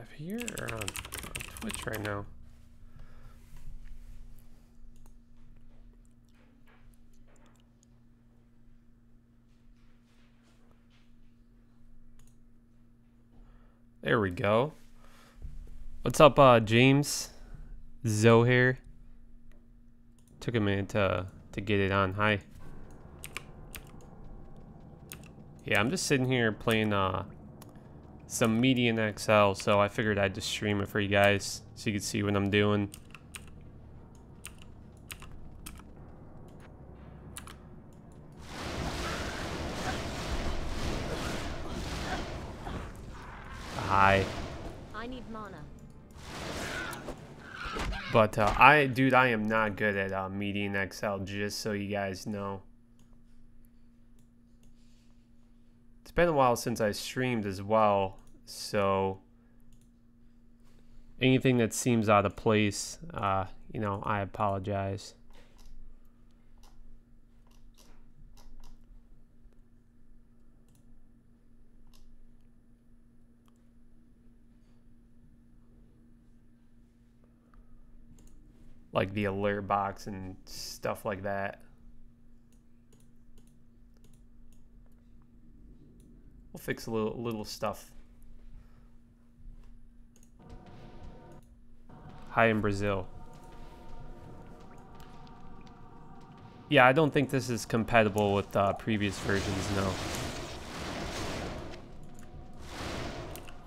live here or on Twitch right now? There we go. What's up, James? Zohair. Took a minute to get it on. Hi. Yeah, I'm just sitting here playing some Median XL, so I figured I'd just stream it for you guys so you could see what I'm doing. Hi. I need mana. But dude, I am not good at Median XL, just so you guys know. It's been a while since I streamed as well, so anything that seems out of place, you know, I apologize. Like the alert box and stuff like that. We'll fix a little stuff. Hi in Brazil. Yeah, I don't think this is compatible with previous versions, no.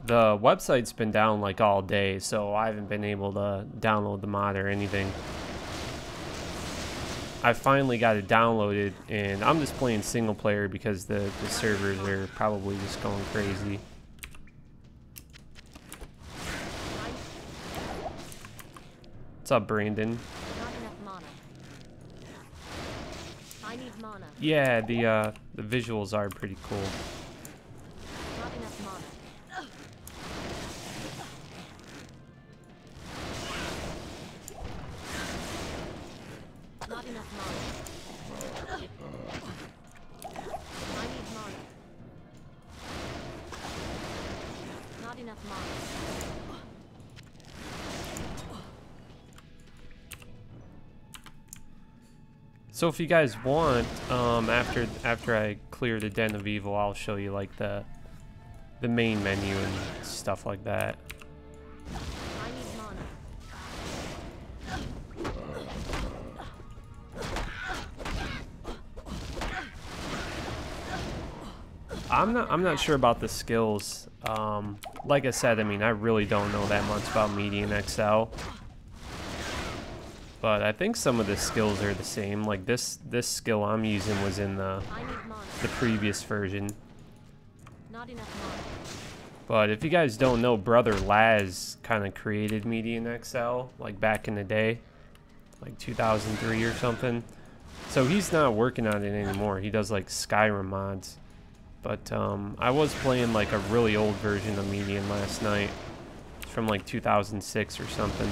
The website's been down like all day, so I haven't been able to download the mod or anything. I finally got it downloaded, and I'm just playing single player because the servers are probably just going crazy. What's up, Brandon? Not enough mana. I need mana. Yeah, the visuals are pretty cool. Not enough mana. Not enough mana. I need mana. Not enough mana. So if you guys want, after I clear the Den of Evil, I'll show you like the main menu and stuff like that. I need mana. I'm not sure about the skills. Like I said, I mean, I really don't know that much about Median XL. But I think some of the skills are the same. Like this skill I'm using was in the previous version. Not enough mana. But if you guys don't know, Brother Laz kind of created Median XL like back in the day, like 2003 or something. So he's not working on it anymore. He does like Skyrim mods. But I was playing like a really old version of Median last night. It's from like 2006 or something.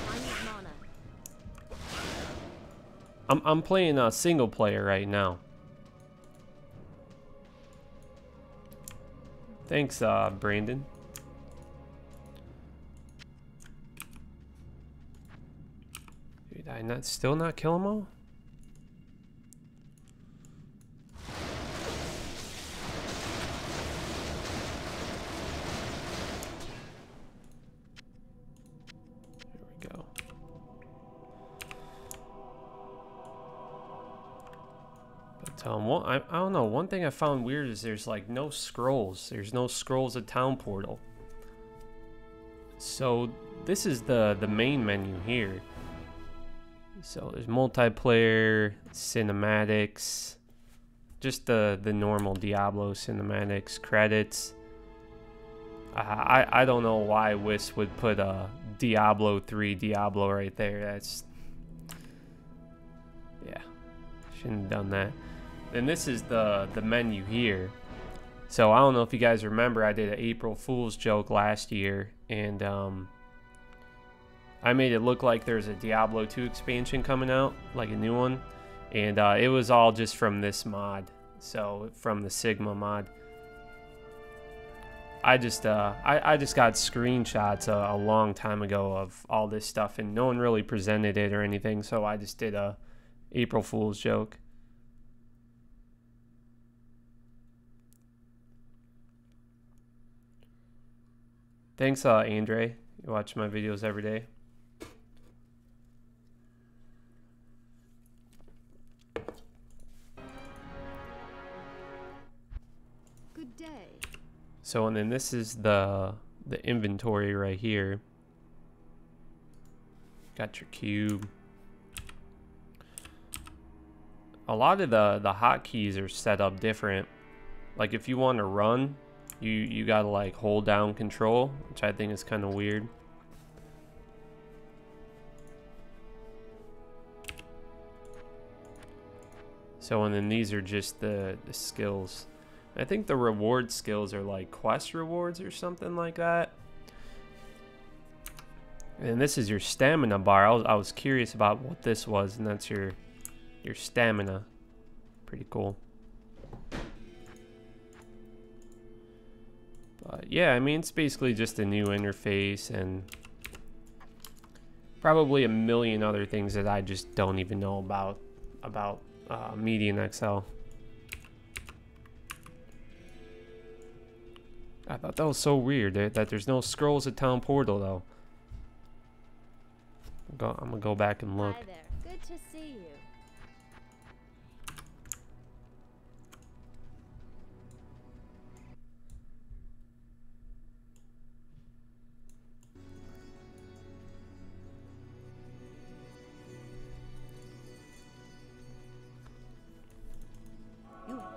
I need mana. I'm playing a single player right now. Thanks, Brandon. Did I still not kill them all? Here we go. I don't know. One thing I found weird is there's like no scrolls. There's no scrolls at Town Portal. So this is the main menu here. So there's multiplayer, cinematics, just the normal Diablo cinematics, credits. I don't know why Wiss would put a Diablo 3 Diablo right there. That's, yeah, shouldn't have done that. Then this is the menu here. So I don't know if you guys remember, I did an April Fool's joke last year, and I made it look like there's a Diablo 2 expansion coming out, like a new one, and it was all just from this mod, so from the Sigma mod. I just got screenshots a long time ago of all this stuff, and no one really presented it or anything, so I just did a April Fool's joke. Thanks, Andre. You watch my videos every day. Good day. So, and then this is the inventory right here. Got your cube. A lot of the hotkeys are set up different. Like if you want to run, you gotta like hold down control, which I think is kind of weird. So, and then these are just the skills. I think the reward skills are like quest rewards or something like that. And this is your stamina bar. I was curious about what this was, and that's your stamina. Pretty cool. But yeah, I mean, it's basically just a new interface and probably a million other things that I just don't even know about Media in Excel. I thought that was so weird that there's no scrolls at Town Portal though. I'm gonna go back and look. Hi there. Good to see you.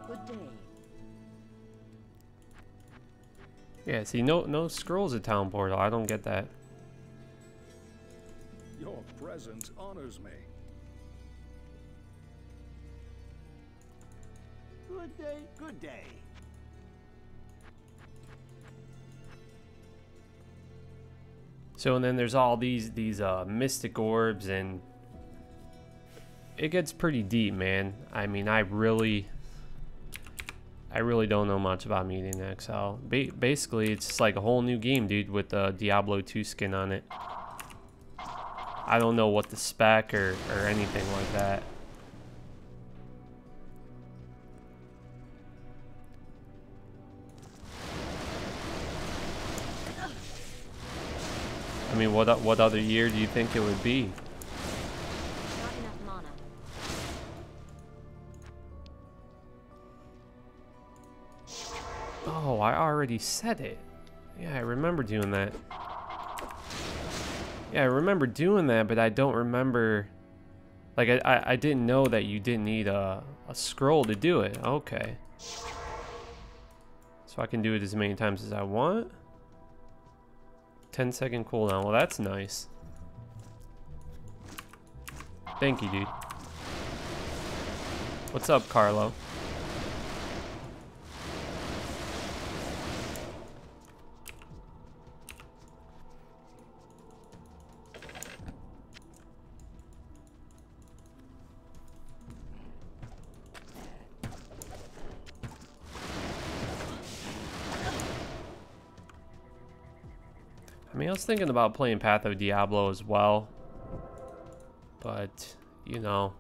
Good day. Yeah, see, no scrolls at Town Portal. I don't get that. Your presence honors me. Good day, good day. So, and then there's all these mystic orbs, and it gets pretty deep, man. I mean, I really don't know much about Media in Excel. Basically, it's just like a whole new game, dude, with the Diablo 2 skin on it. I don't know what the spec or anything like that. I mean, what other year do you think it would be? Not enough mana. Oh, I already said it. Yeah, I remember doing that. Yeah, I remember doing that, but I don't remember. Like, I didn't know that you didn't need a scroll to do it. Okay. So I can do it as many times as I want. 10-second cooldown. Well, that's nice. Thank you, dude. What's up, Carlo? I mean, I was thinking about playing Path of Diablo as well, but, you know,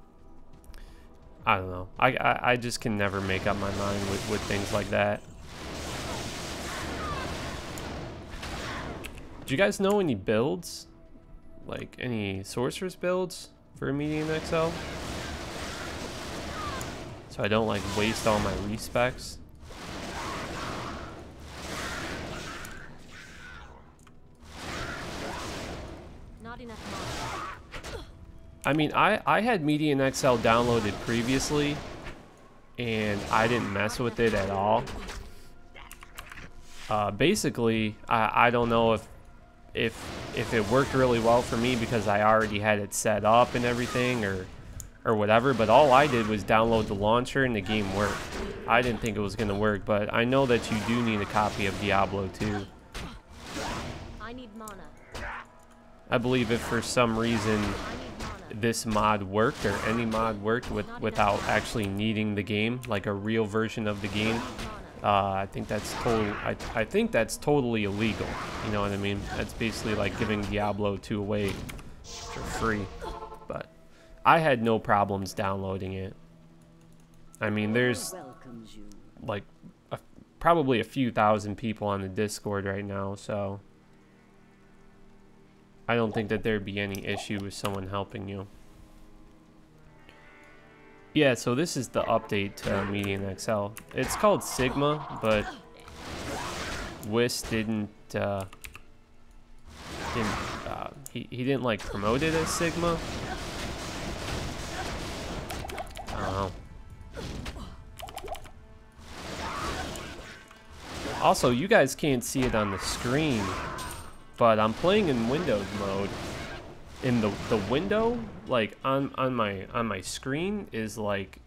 I don't know. I just can never make up my mind with things like that. Do you guys know any builds? Like, any sorceress builds for Media in Excel? So I don't, like, waste all my respecs. I mean, I had Media in Excel downloaded previously, and I didn't mess with it at all. Basically, I don't know if it worked really well for me because I already had it set up and everything, or whatever. But all I did was download the launcher, and the game worked. I didn't think it was gonna work, but I know that you do need a copy of Diablo 2. I need mana. I believe if for some reason this mod worked, or any mod worked without actually needing the game, like a real version of the game, I think that's total. I think that's totally illegal. You know what I mean? That's basically like giving Diablo 2 away for free. But I had no problems downloading it. I mean, there's like probably a few thousand people on the Discord right now, so I don't think that there'd be any issue with someone helping you. Yeah, so this is the update to Median XL. It's called Sigma, but Wiss he didn't like promote it as Sigma. I don't know. Also, you guys can't see it on the screen, but I'm playing in Windows mode. In the window, like on my screen, is like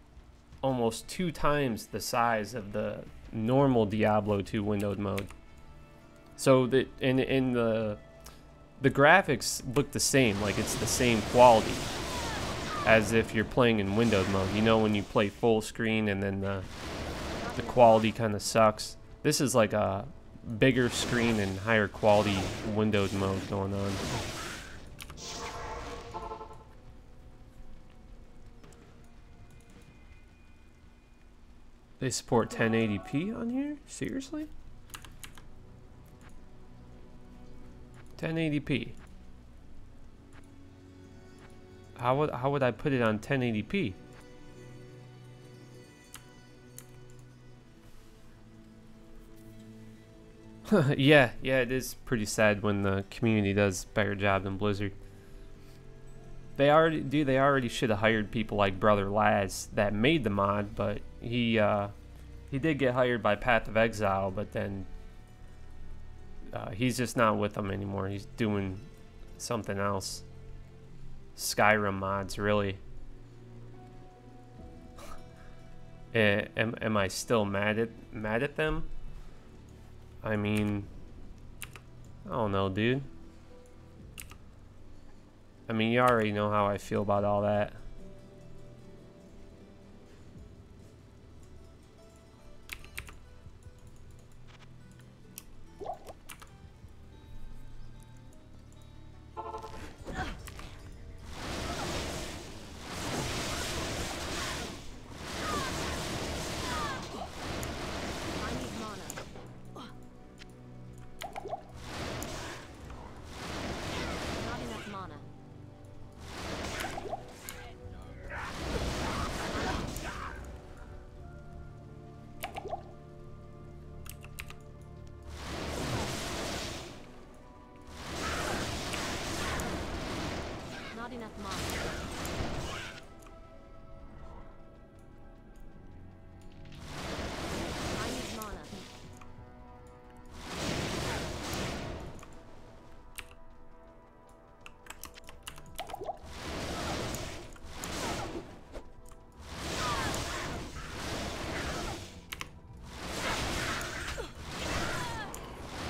almost 2 times the size of the normal Diablo 2 windowed mode. So that in the graphics look the same, like it's the same quality as if you're playing in windowed mode. You know, when you play full screen and then the quality kind of sucks. This is like a bigger screen and higher quality windowed mode going on. They support 1080p on here? Seriously? 1080p. How would I put it on 1080p? yeah, it is pretty sad when the community does a better job than Blizzard. They already should have hired people like Brother Laz that made the mod, but he did get hired by Path of Exile, but then he's just not with them anymore. He's doing something else. Skyrim mods, really. Am I still mad at them? I mean, I don't know, dude. I mean, you already know how I feel about all that.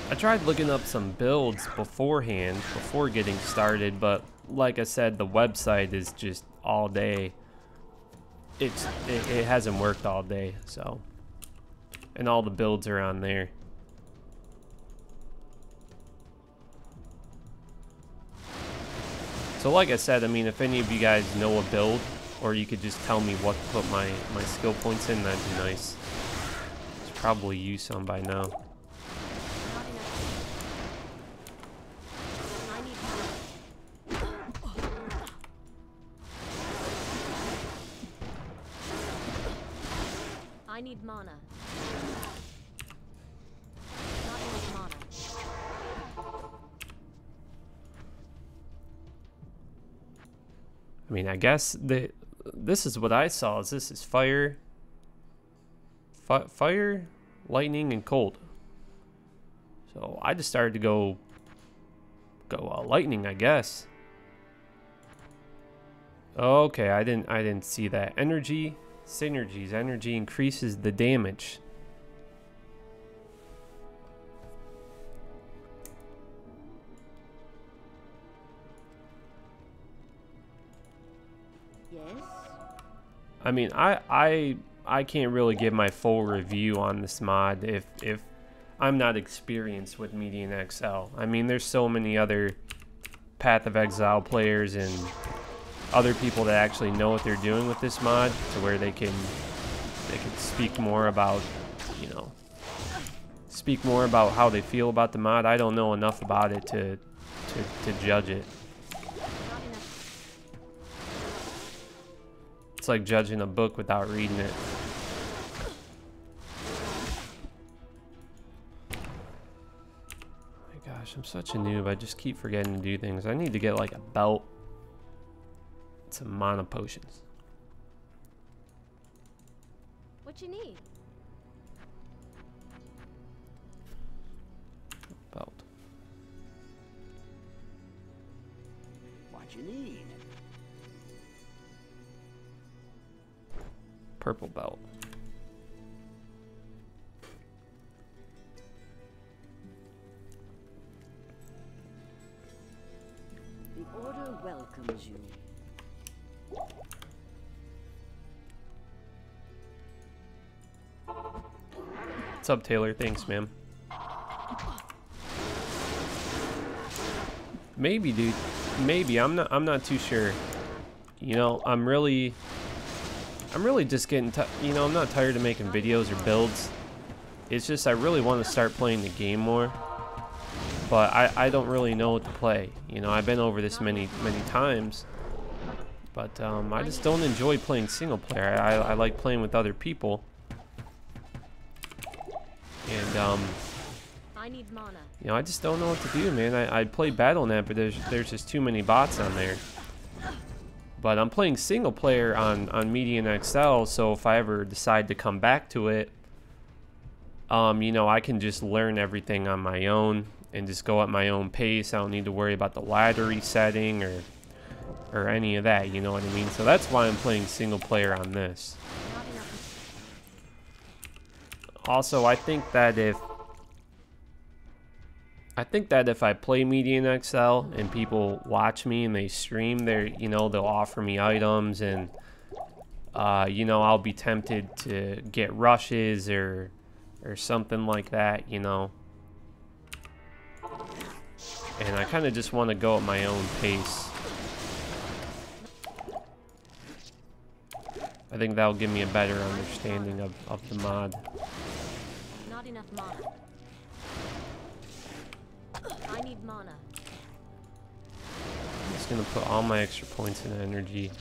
I tried looking up some builds beforehand, before getting started, but like I said, the website is just all day. It hasn't worked all day, so. And all the builds are on there. So like I said, I mean, if any of you guys know a build, or you could just tell me what to put my skill points in, that'd be nice. Should probably use some by now. I need mana. Not enough mana. I mean, I guess this is what I saw. This is fire, fire, lightning, and cold. So I just started to go lightning, I guess. Okay, I didn't see that. Energy. Synergies. Energy increases the damage. Yes. I mean, I I can't really give my full review on this mod if I'm not experienced with Median XL. I mean, there's so many other Path of Exile players and other people that actually know what they're doing with this mod, to where they can speak more about, you know, speak more about how they feel about the mod. I don't know enough about it to judge it. It's like judging a book without reading it. My gosh, I'm such a noob. I just keep forgetting to do things. I need to get like a belt, some mana potions. What you need? Belt. What you need? Purple belt. The order welcomes you. What's up, Taylor? Thanks, man. Maybe, dude. Maybe. I'm not too sure. You know, I'm really just getting you know, I'm not tired of making videos or builds. It's just I really want to start playing the game more. But I don't really know what to play. You know, I've been over this many times. But I just don't enjoy playing single player. I like playing with other people. And I need mana. you know, I just don't know what to do, man. I play Battle.net, but there's just too many bots on there. But I'm playing single player on Median XL, so if I ever decide to come back to it, you know, I can just learn everything on my own and just go at my own pace. I don't need to worry about the ladder resetting or any of that, you know what I mean? So that's why I'm playing single player on this. Not enough. Also, I think that if I play Median XL and people watch me and they stream, you know, they'll offer me items, and you know, I'll be tempted to get rushes or something like that, you know. And I kind of just want to go at my own pace. I think that'll give me a better understanding of the mod. Not enough mana. I need mana. I'm just gonna put all my extra points in energy.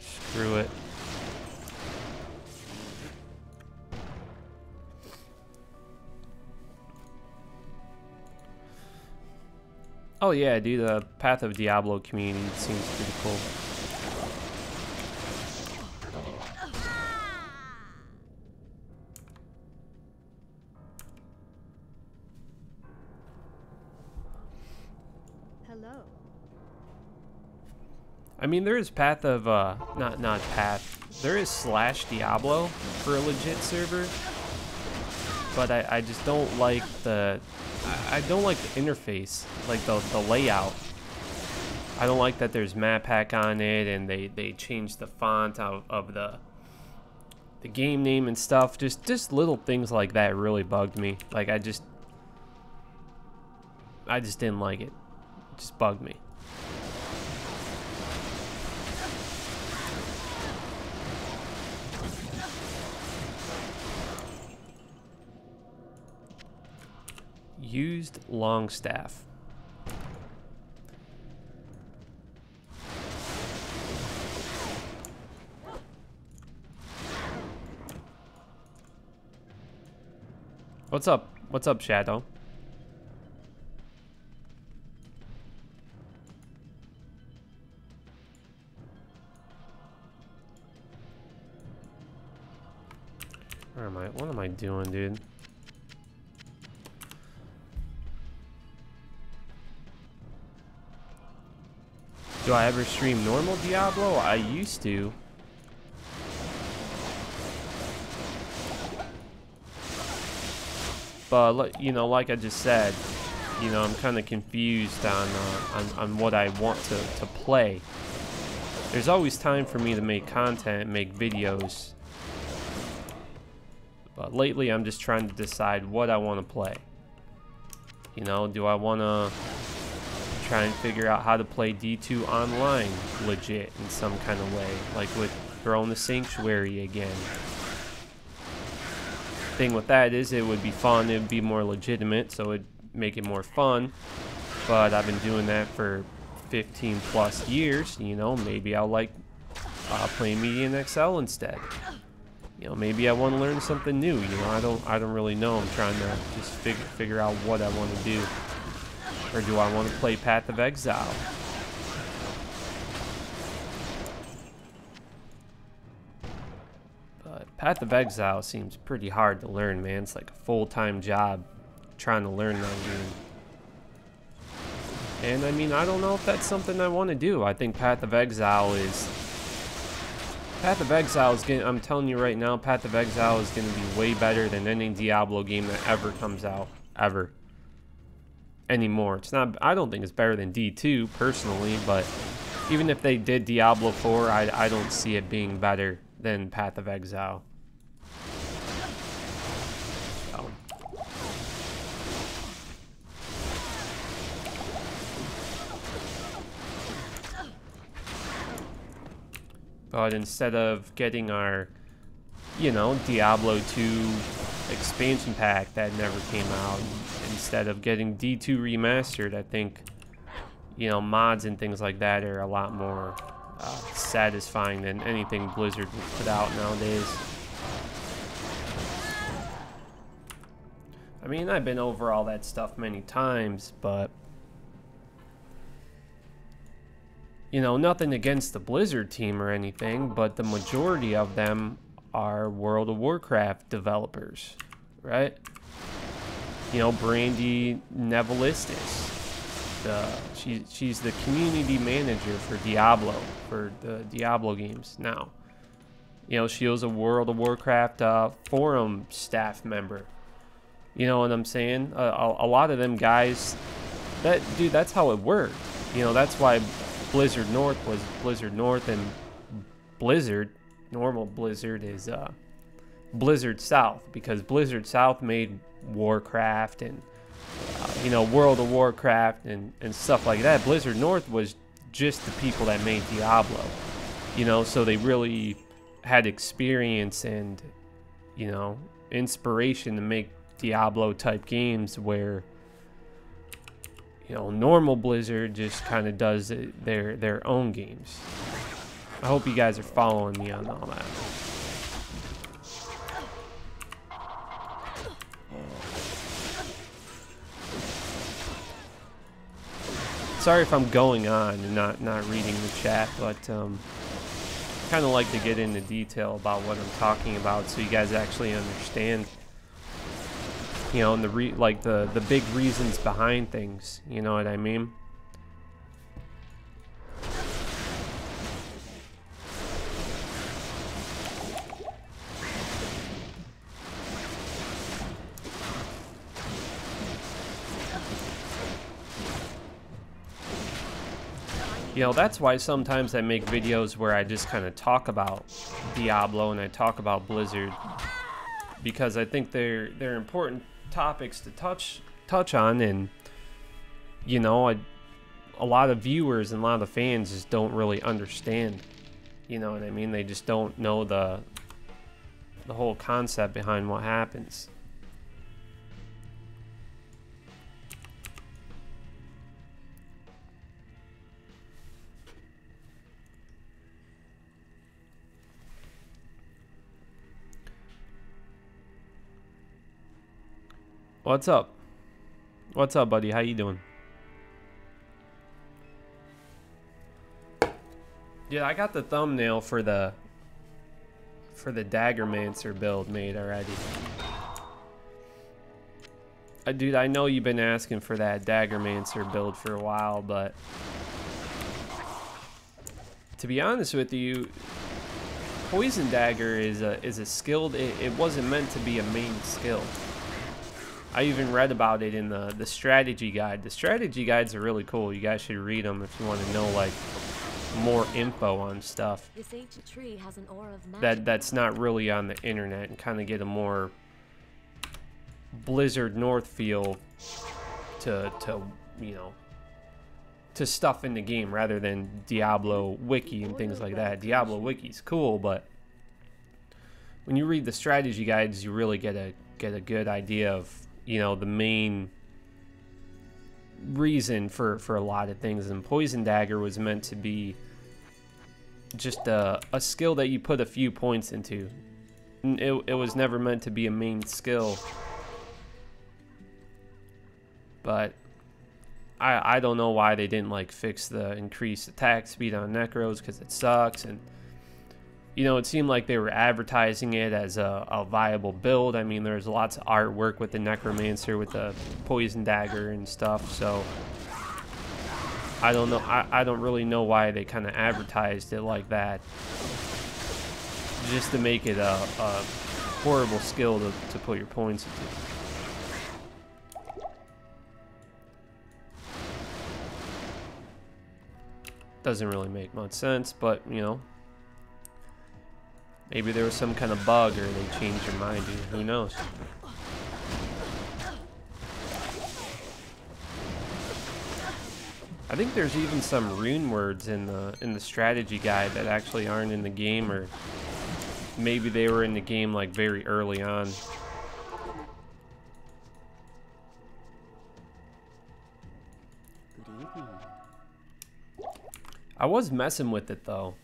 Screw it. Oh yeah, dude, the Path of Diablo community seems pretty cool. Hello. I mean, there is Path of, not Path. There is /Diablo for a legit server. But I just don't like I don't like the interface, like the layout. I don't like that there's map hack on it, and they changed the font of the game name and stuff. Just little things like that really bugged me. Like I just didn't like it. It just bugged me. Used long staff. What's up? What's up, Shadow? Where am I? What am I doing, dude? Do I ever stream normal Diablo? I used to. But you know, like I just said, you know, I'm kind of confused on what I want to play. There's always time for me to make content, make videos, But lately, I'm just trying to decide what I want to play. You know, do I want to try and figure out how to play D2 online legit in some kind of way, like with Throne the Sanctuary again. Thing with that is it would be fun, it would be more legitimate, so it'd make it more fun. But I've been doing that for 15 plus years, you know, maybe I'll like playing Media in Excel instead. You know, maybe I want to learn something new, you know, I don't really know. I'm trying to just figure out what I want to do. Or do I want to play Path of Exile? But Path of Exile seems pretty hard to learn, man. It's like a full-time job trying to learn that game. And I mean, I don't know if that's something I want to do. I think Path of Exile is getting, I'm telling you right now, Path of Exile is going to be way better than any Diablo game that ever comes out, ever. Anymore. It's not, I don't think it's better than D2 personally, but even if they did Diablo 4, I don't see it being better than Path of Exile. So. But instead of getting our, you know, Diablo 2 expansion pack that never came out, instead of getting D2 remastered, I think, you know, mods and things like that are a lot more satisfying than anything Blizzard would put out nowadays. I mean, I've been over all that stuff many times, but you know, nothing against the Blizzard team or anything, but the majority of them are World of Warcraft developers, right? You know, Brandy Nevelistis, she's the community manager for Diablo, for the Diablo games now. You know, she was a World of Warcraft forum staff member. You know what I'm saying? A lot of them guys, dude, that's how it worked. You know, that's why Blizzard North was Blizzard North, and Blizzard, normal Blizzard, is Blizzard South, because Blizzard South made Warcraft and you know, World of Warcraft and stuff like that. Blizzard North was just the people that made Diablo, you know, so they really had experience and, you know, inspiration to make Diablo type games, where, you know, normal Blizzard just kind of does their own games. I hope you guys are following me on all that. Sorry if I'm going on and not reading the chat, but kind of like to get into detail about what I'm talking about so you guys actually understand, you know, and the big reasons behind things, you know what I mean? You know, that's why sometimes I make videos where I just kind of talk about Diablo and I talk about Blizzard, because I think they're important topics to touch on, and you know, a lot of viewers and a lot of fans just don't really understand, you know what I mean? They just don't know the whole concept behind what happens. What's up? What's up, buddy? How you doing? Yeah, I got the thumbnail for the Daggermancer build made already. Dude, I know you've been asking for that Daggermancer build for a while, but to be honest with you, Poison Dagger is a skilled. It wasn't meant to be a main skill. I even read about it in the strategy guide. The strategy guides are really cool. You guys should read them if you want to know like more info on stuff This ancient tree has an aura of magic. that's not really on the internet, and kind of get a more Blizzard North feel to you know, to stuff in the game rather than Diablo wiki and things like that. Diablo wiki's cool, but when you read the strategy guides, you really get a good idea of, you know, the main reason for a lot of things. And Poison Dagger was meant to be just a skill that you put a few points into. It was never meant to be a main skill. But I don't know why they didn't like fix the increased attack speed on Necros, because it sucks. And you know, it seemed like they were advertising it as a viable build. I mean, there's lots of artwork with the Necromancer with the Poison Dagger and stuff, so I don't know. I don't really know why they kind of advertised it like that, just to make it a horrible skill to put your points into. Doesn't really make much sense, but you know, maybe there was some kind of bug or they changed their mind, dude. Who knows? I think there's even some rune words in the strategy guide that actually aren't in the game, or maybe they were in the game like very early on. Good evening. I was messing with it though.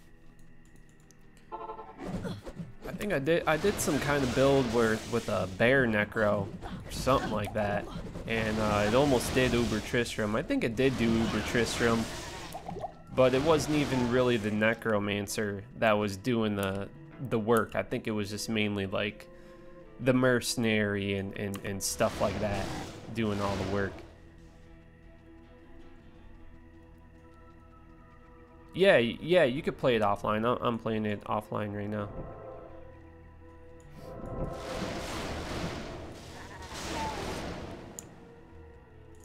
I think I did some kind of build where with a bear necro or something like that, and it almost did Uber Tristram. I think it did do Uber Tristram, but it wasn't even really the Necromancer that was doing the work. I think it was just mainly like the mercenary and stuff like that doing all the work. Yeah, you could play it offline. I'm playing it offline right now.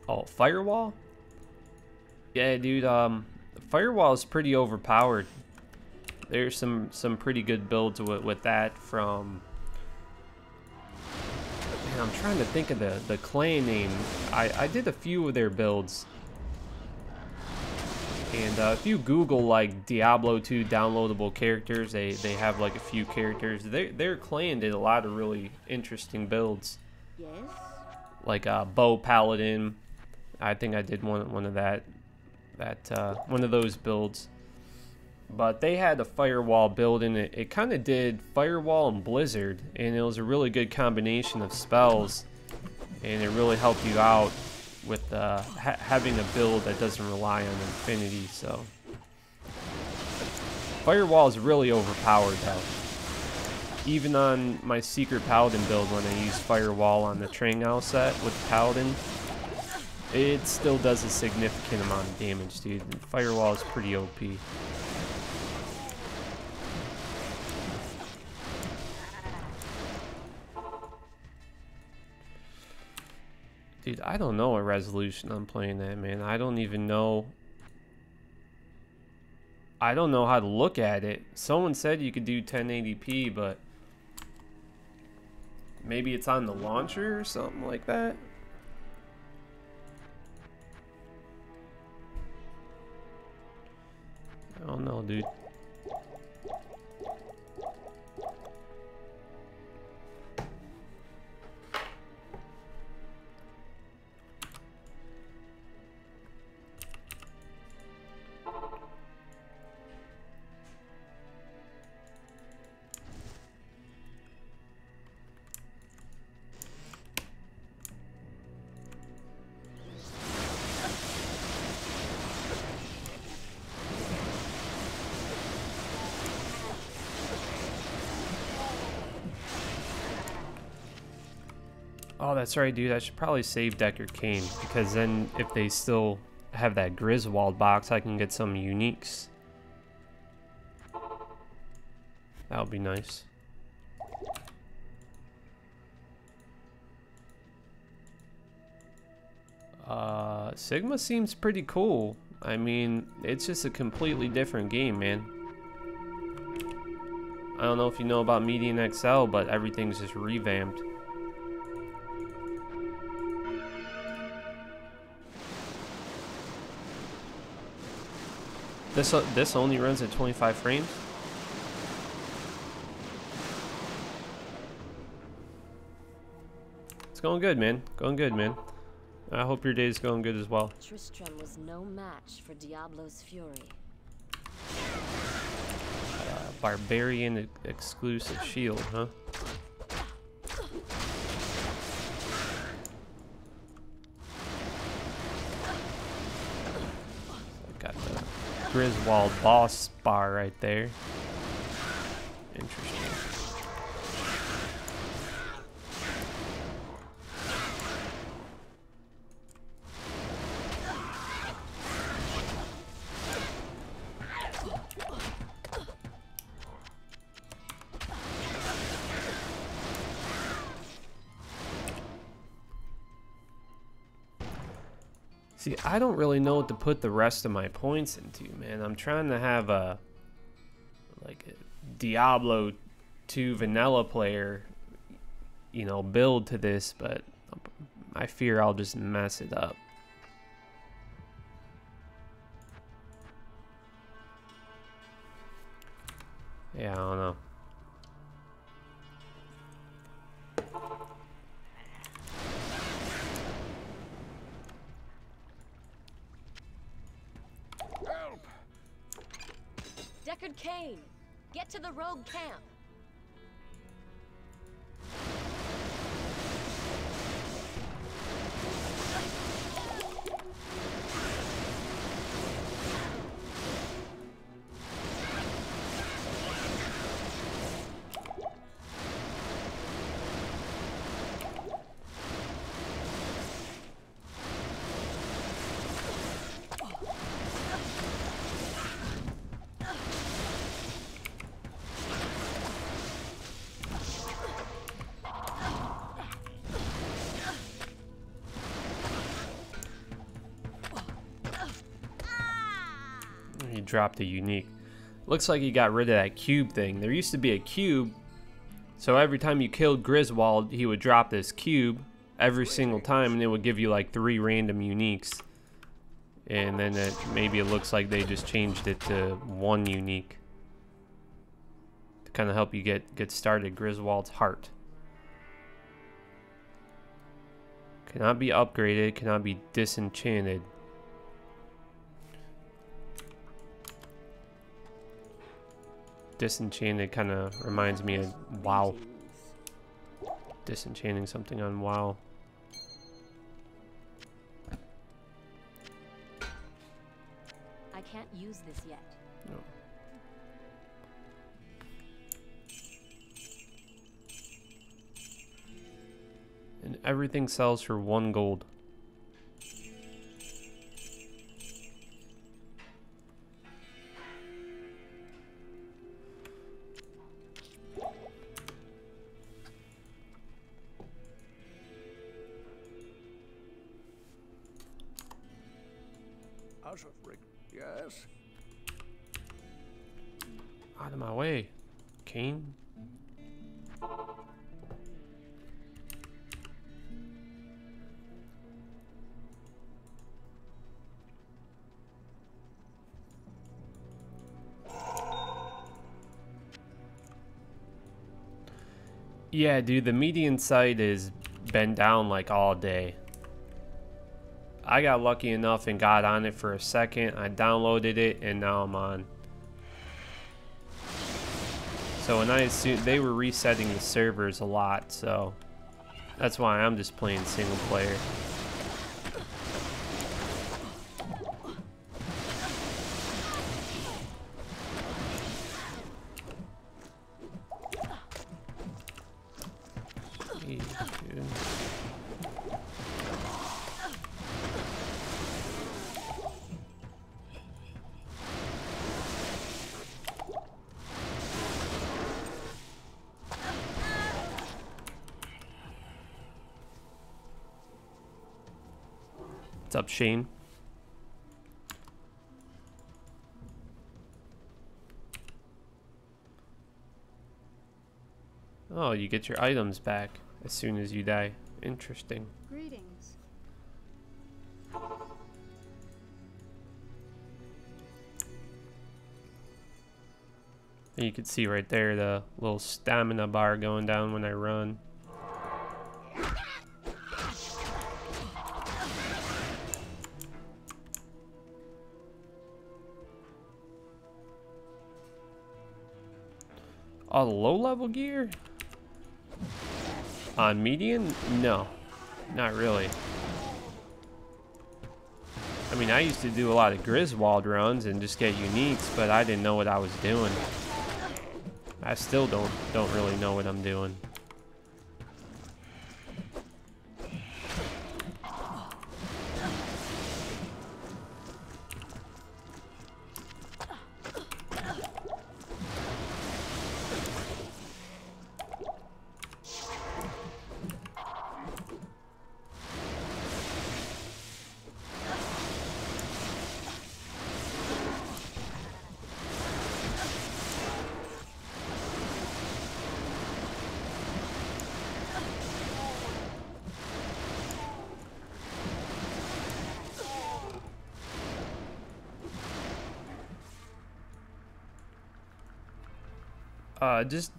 Oh, Firewall? Yeah, dude, Firewall is pretty overpowered. There's some pretty good builds with that from... Man, I'm trying to think of the clan name. I did a few of their builds. And if you Google like Diablo 2 downloadable characters, they have like a few characters. Their clan did a lot of really interesting builds. Yes? Like Bow Paladin. I think I did one of that one of those builds. But they had a Firewall build, and it kind of did Firewall and Blizzard, and it was a really good combination of spells, and it really helped you out with having a build that doesn't rely on infinity. So Firewall is really overpowered though. Even on my secret paladin build, when I use Firewall on the Trangao set with paladin, it still does a significant amount of damage, dude. Firewall is pretty OP. Dude, I don't know what resolution I'm playing at, man. I don't even know. I don't know how to look at it. Someone said you could do 1080p, but maybe it's on the launcher or something like that. I don't know, dude. Oh, that's right, dude. I should probably save Decker Kane, because then if they still have that Griswold box, I can get some uniques. That would be nice. Sigma seems pretty cool. I mean, it's just a completely different game, man. I don't know if you know about Median XL, but everything's just revamped. This only runs at 25 frames. It's going good, man. Going good, man. I hope your day's going good as well. Tristram was no match for Diablo's fury. Barbarian exclusive shield, huh? Got the Griswold boss bar right there. Interesting. See, I don't really know what to put the rest of my points into, man. I'm trying to have a Diablo 2 vanilla player, you know, build to this, but I fear I'll just mess it up. Yeah, I don't know. Deckard Cain, get to the rogue camp. He dropped a unique. Looks like he got rid of that cube thing. There used to be a cube, so every time you killed Griswold, he would drop this cube every single time, and it would give you like 3 random uniques. And then maybe it looks like they just changed it to 1 unique to kind of help you get started. Griswold's heart cannot be upgraded, cannot be disenchanted. Disenchanted kind of reminds me of WoW. Disenchanting something on WoW. I can't use this yet. No. And everything sells for 1 gold. Yes. Out of my way, Cain. Yeah, dude, the median site has been down like all day. I got lucky enough and got on it for a second. I downloaded it and now I'm on. So when I assumed they were resetting the servers a lot, so that's why I'm just playing single player. Jeez, dude. What's up, Shane? Oh, you get your items back as soon as you die. Interesting. Greetings. You can see right there the little stamina bar going down when I run. All the low-level gear? On median? No, not really. I mean, I used to do a lot of Griswold runs and just get uniques, but I didn't know what I was doing. I still don't really know what I'm doing. Just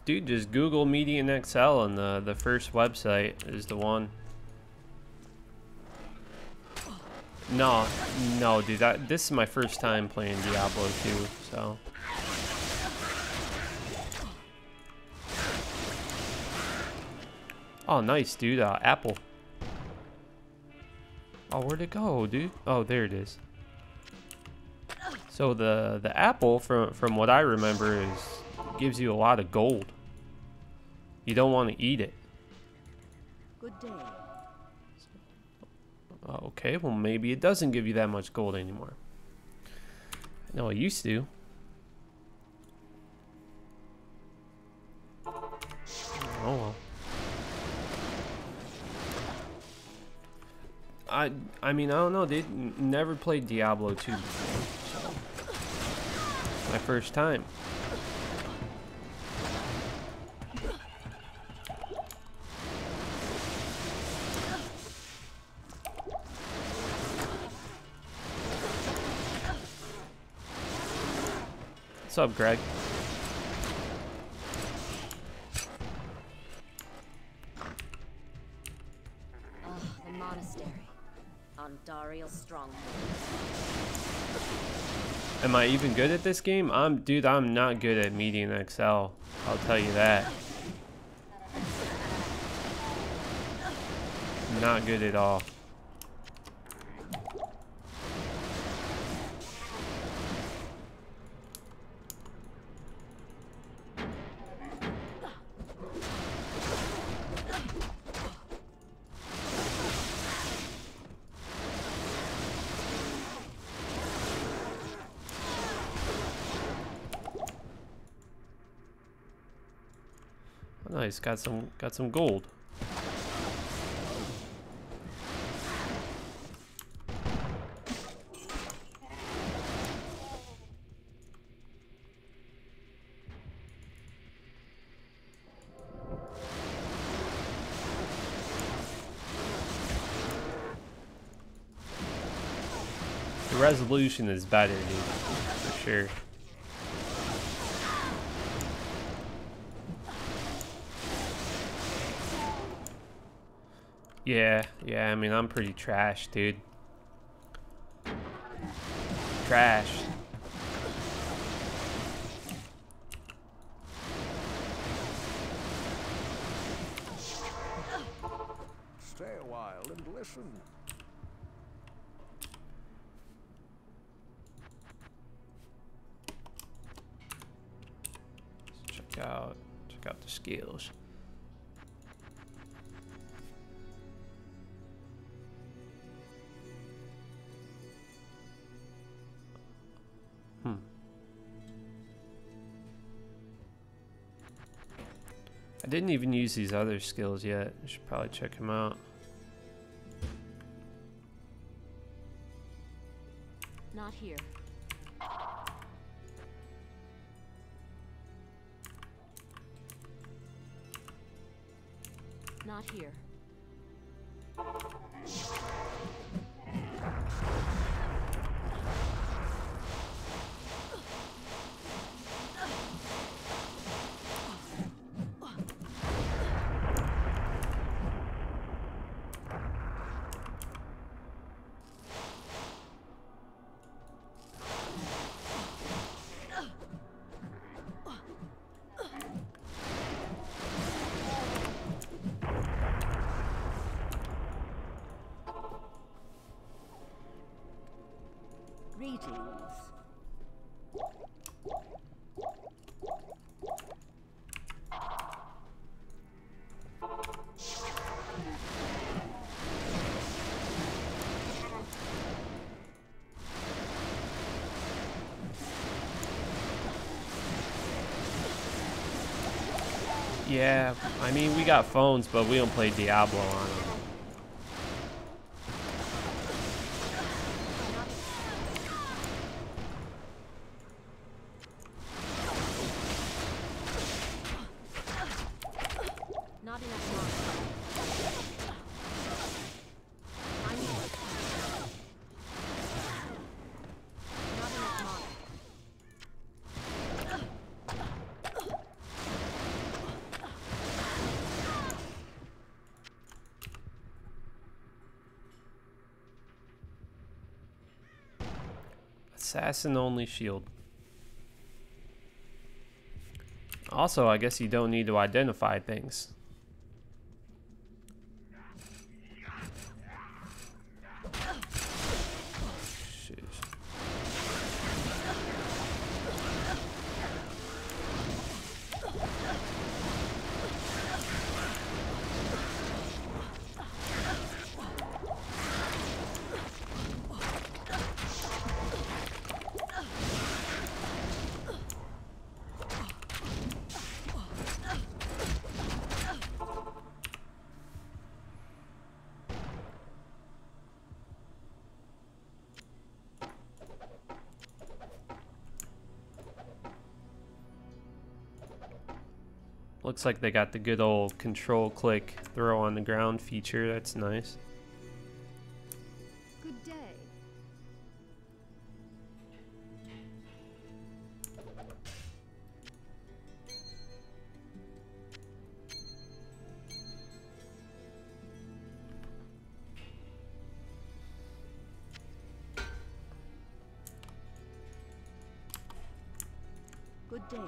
Google Median XL and the first website is the one. No, dude, this is my first time playing Diablo 2, so. Oh, nice, dude. Apple. Oh, where'd it go, dude? Oh, there it is. So the apple, from what I remember, gives you a lot of gold. You don't want to eat it. Good day. Okay, well maybe it doesn't give you that much gold anymore. No, it used to. Oh well. I mean, I don't know. They never played Diablo 2 before, so my first time. What's up, Greg? The monastery. Ondariel stronghold. Am I even good at this game? Dude, I'm not good at Median XL. I'll tell you that. Not good at all. Nice, got some gold. The resolution is better, dude, for sure. Yeah, I mean, I'm pretty trash, dude. Trash. Stay a while and listen. Check out the skills. I didn't even use these other skills yet. I should probably check them out. Not here. Not here. Greetings. Yeah, I mean, we got phones, but we don't play Diablo on them. Not enough mana. I need it. Not enough mana. Assassin only shield. Also, I guess you don't need to identify things. Shit. Looks like they got the good old control click throw on the ground feature. That's nice. Good day. Good day.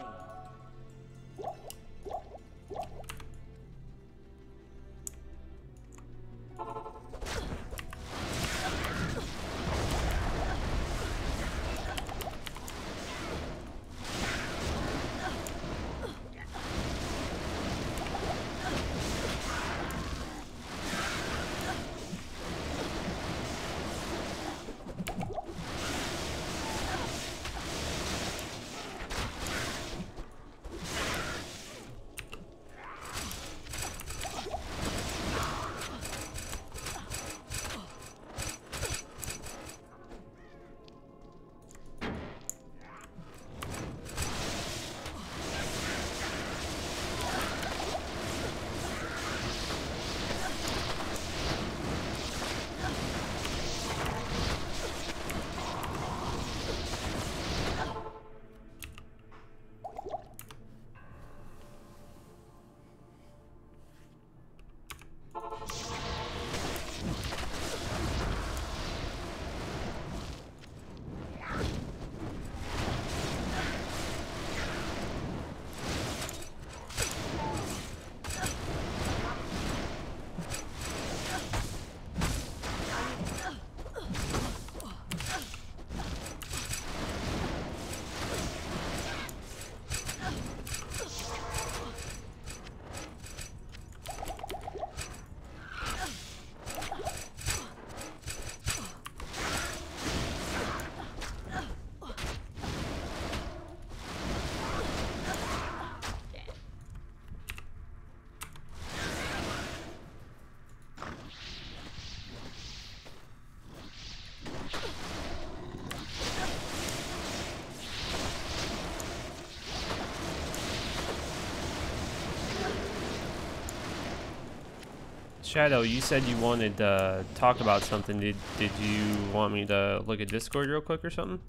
Shadow, you said you wanted to talk about something. Did you want me to look at Discord real quick or something?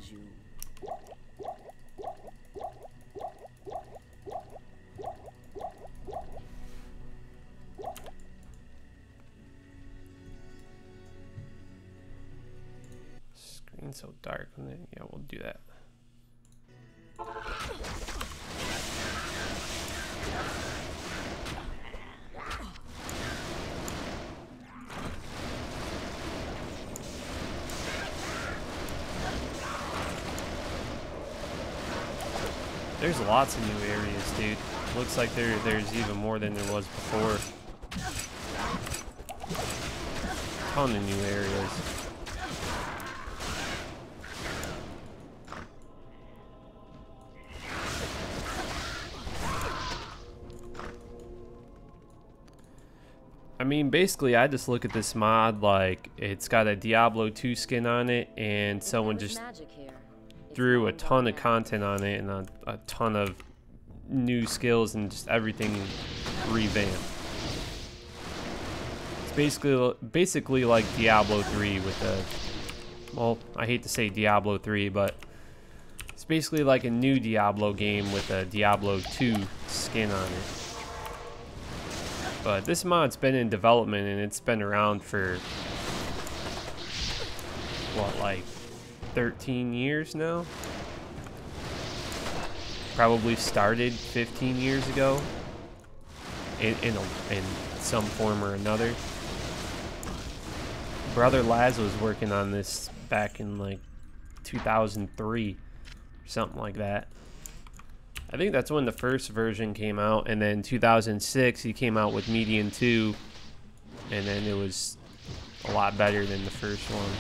please you. Screen's so dark. Yeah, we'll do that. There's lots of new areas, dude. Looks like there's even more than there was before. Ton of new areas. I mean, basically, I just look at this mod like it's got a Diablo 2 skin on it, and someone just threw a ton of content on it and a ton of new skills and just everything revamped. It's basically like Diablo 3 with the, well, I hate to say Diablo 3, but it's basically like a new Diablo game with a Diablo 2 skin on it. But this mod's been in development and it's been around for, what, like 13 years now? Probably started 15 years ago in some form or another. Brother Laz was working on this back in like 2003 or something like that. I think that's when the first version came out, and then 2006 he came out with Median 2, and then it was a lot better than the first one.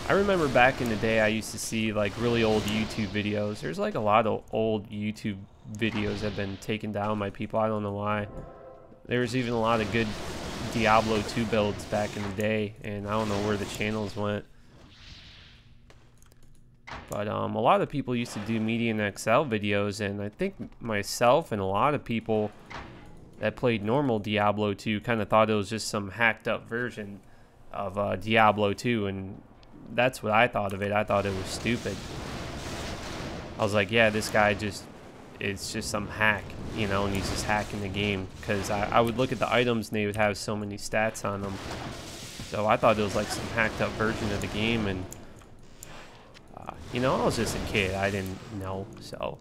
I remember back in the day I used to see like really old YouTube videos. There's like a lot of old YouTube videos that have been taken down by people. I don't know why. There was even a lot of good Diablo 2 builds back in the day, and I don't know where the channels went. But a lot of people used to do Median XL videos, and I think myself and a lot of people that played normal Diablo 2 kind of thought it was just some hacked up version of Diablo 2, and that's what I thought of it. I thought it was stupid. I was like, yeah, this guy it's just some hack, you know, and he's just hacking the game, because I would look at the items and they would have so many stats on them. So I thought it was like some hacked up version of the game, and you know, I was just a kid. I didn't know, so.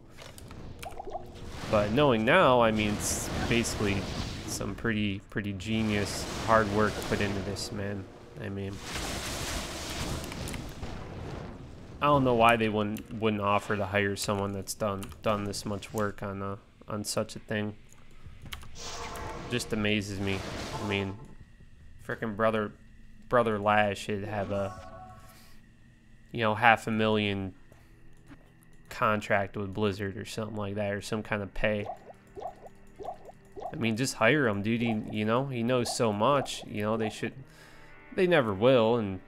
But knowing now, I mean, it's basically some pretty genius hard work put into this, man. I mean, I don't know why they wouldn't offer to hire someone that's done this much work on such a thing. Just amazes me. I mean, frickin' brother Lash should have a, you know, $500,000 contract with Blizzard or something like that, or some kind of pay. I mean, just hire him, dude. You know, he knows so much. You know, they never will, and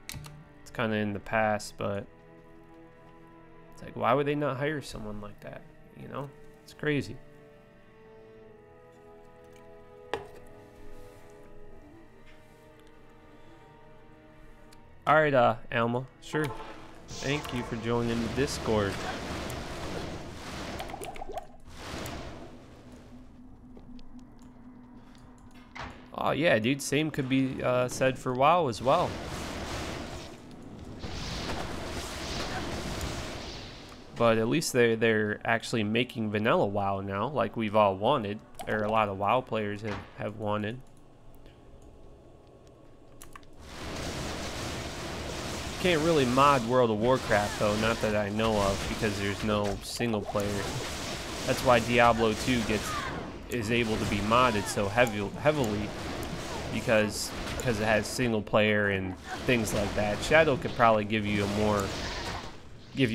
it's kind of in the past, but. It's like, why would they not hire someone like that? You know, it's crazy. All right, Alma, sure. Thank you for joining the Discord. Oh yeah, dude. Same could be said for WoW as well. But at least they're actually making vanilla WoW now, like we've all wanted, or a lot of WoW players have wanted. Can't really mod World of Warcraft though, not that I know of, because there's no single player. That's why Diablo 2 is able to be modded so heavily, because it has single player and things like that. Shadow could probably give you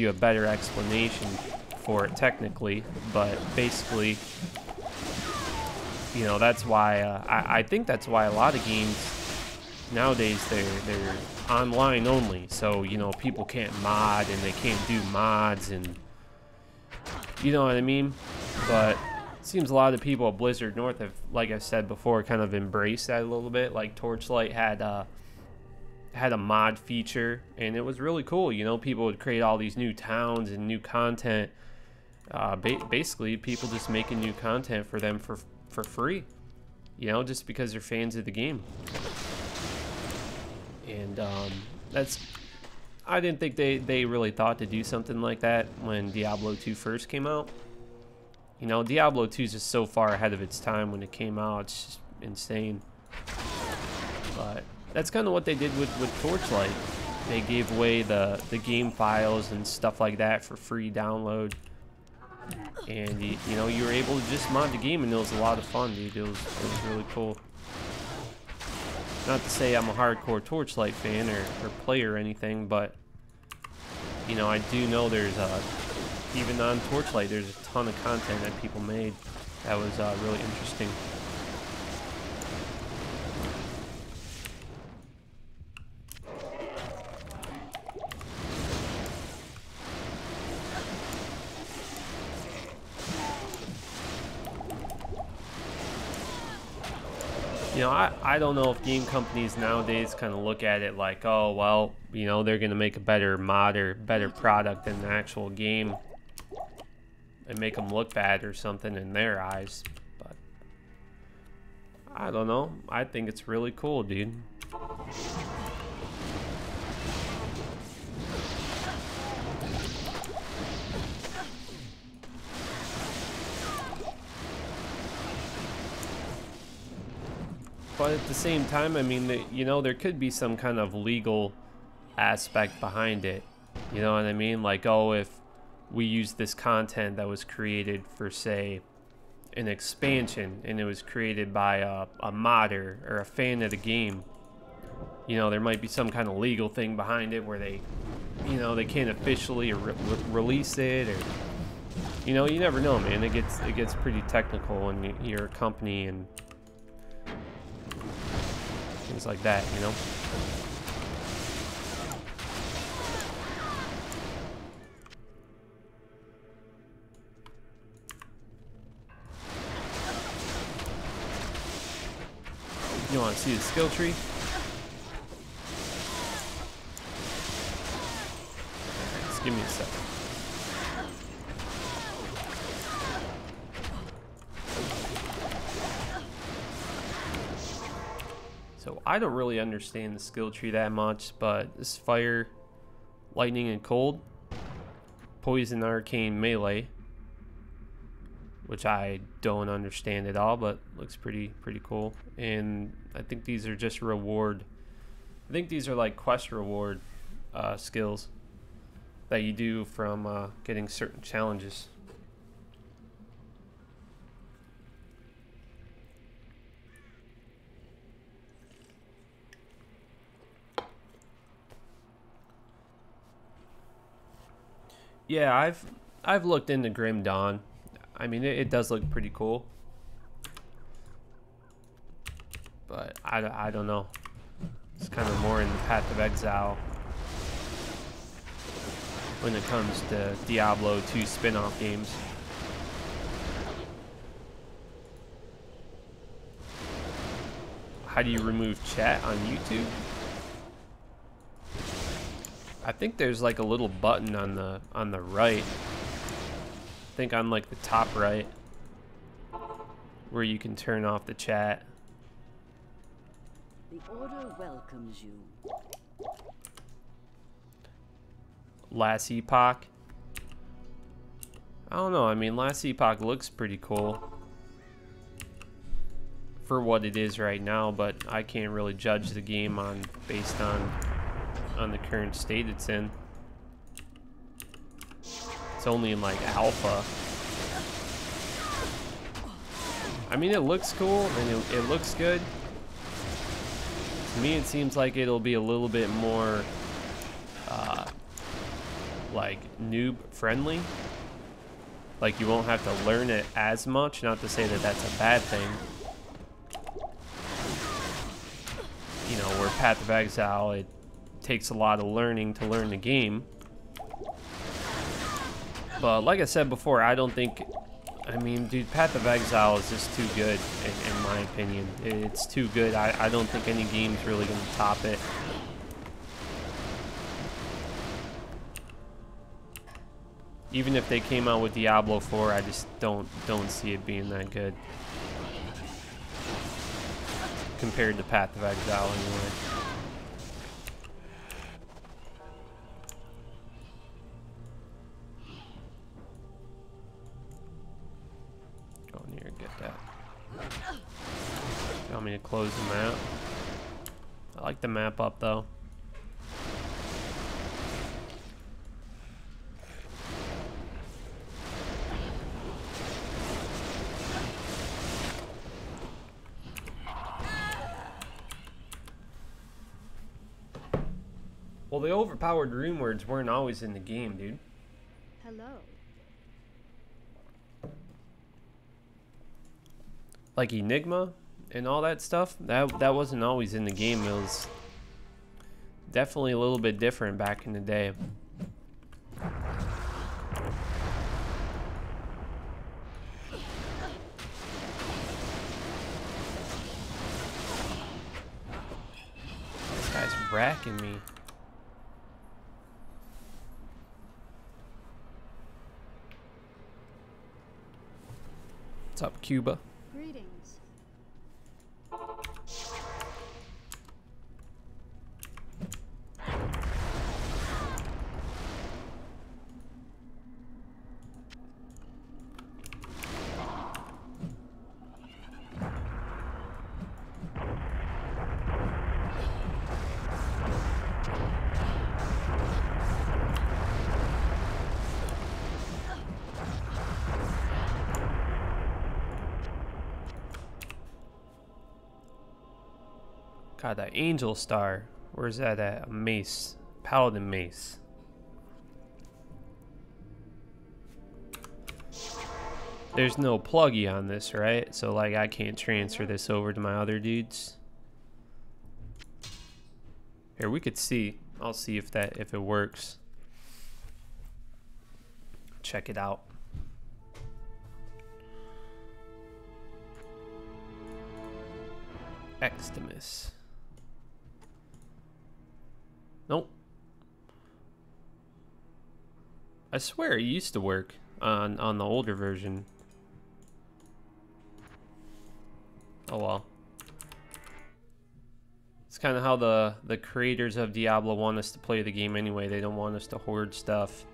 a better explanation for it technically, but basically, you know, that's why I think that's why a lot of games nowadays they're online only, so you know, people can't mod and they can't do mods, and you know what I mean. But Seems a lot of people at Blizzard North have, like I said before, kind of embraced that a little bit. Like Torchlight had a mod feature, and it was really cool. You know, people would create all these new towns and new content. Basically, people just making new content for them for free. You know, just because they're fans of the game. And I didn't think they really thought to do something like that when Diablo 2 first came out. You know, Diablo 2 is just so far ahead of its time when it came out. It's just insane. But that's kind of what they did with Torchlight. They gave away the game files and stuff like that for free download. And, you know, you were able to just mod the game, and it was a lot of fun, dude. It was really cool. Not to say I'm a hardcore Torchlight fan or player or anything, but, you know, I do know there's even on Torchlight, there's a ton of content that people made that was really interesting. You know, I don't know if game companies nowadays kind of look at it like, oh, well, you know, they're going to make a better mod or better product than the actual game and make them look bad or something in their eyes. But I don't know. I think it's really cool, dude. But at the same time, I mean, you know, there could be some kind of legal aspect behind it. You know what I mean? Like, oh, if we use this content that was created for, say, an expansion, and it was created by a modder or a fan of the game, you know, there might be some kind of legal thing behind it where they, you know, they can't officially release it, or, you know, you never know, man. It gets pretty technical when you're a company and things like that, you know. You want to see the skill tree? Just give me a second. So I don't really understand the skill tree that much, but this fire, lightning, and cold, poison, arcane, melee, which I don't understand at all, but looks pretty cool. And I think these are just reward. I think these are like quest reward skills that you do from getting certain challenges. Yeah, I've looked into Grim Dawn. I mean, it does look pretty cool, but I don't know. It's kind of more in the Path of Exile when it comes to Diablo 2 spin-off games. How do you remove chat on YouTube? I think there's like a little button on the right. I think on like the top right where you can turn off the chat. The Order welcomes you. Last Epoch. I don't know. I mean, Last Epoch looks pretty cool for what it is right now, but I can't really judge the game based on the current state it's in. It's only in like alpha. I mean, it looks cool and it looks good. To me, it seems like it'll be a little bit more like noob friendly. Like you won't have to learn it as much. Not to say that that's a bad thing. You know, where Path of Exile, it takes a lot of learning to learn the game. But like I said before, I don't think I mean, dude, Path of Exile is just too good, in my opinion. It's too good. I don't think any game's really going to top it. Even if they came out with Diablo 4, I just don't see it being that good. Compared to Path of Exile, anyway. Go in here and get that. You want me to close the map? I like the map up, though. Well, the overpowered rune words weren't always in the game, dude. Hello. Like Enigma and all that stuff, that wasn't always in the game. It was definitely a little bit different back in the day. This guy's racking me. What's up, Cuba? Greetings. God, that Angel Star. Where's that at? A mace. Paladin mace. There's no pluggy on this, right? So, like, I can't transfer this over to my other dudes. Here, we could see. I'll see if it works. Check it out. Extimus. Nope. I swear it used to work on the older version. Oh well. It's kind of how the creators of Diablo want us to play the game anyway. They don't want us to hoard stuff.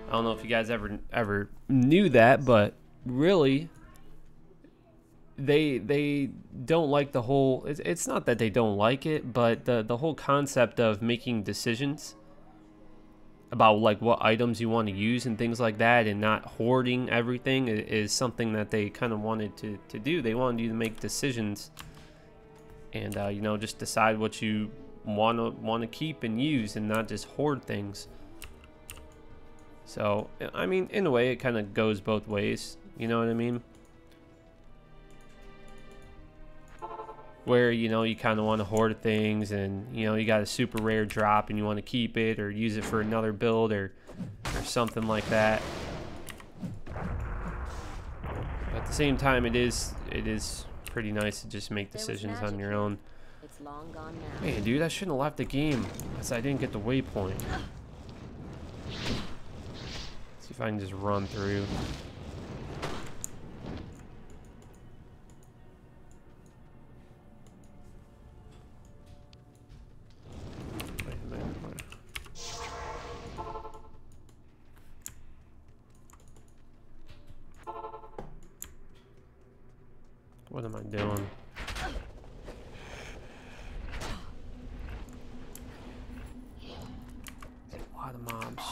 I don't know if you guys ever knew that, but really, they don't like the whole. It's not that they don't like it, but the whole concept of making decisions about like what items you want to use and things like that, and not hoarding everything is something that they kind of wanted to do. They wanted you to make decisions, and you know, just decide what you want to keep and use, and not just hoard things. So I mean, in a way, it kind of goes both ways. You know what I mean? Where, you know, you kind of want to hoard things, and, you know, you got a super rare drop and you want to keep it or use it for another build or something like that. At the same time, it is pretty nice to just make decisions on your own. It's long gone now. Man, dude, I shouldn't have left the game because I didn't get the waypoint. See if I can just run through. What am I doing? A lot of mobs.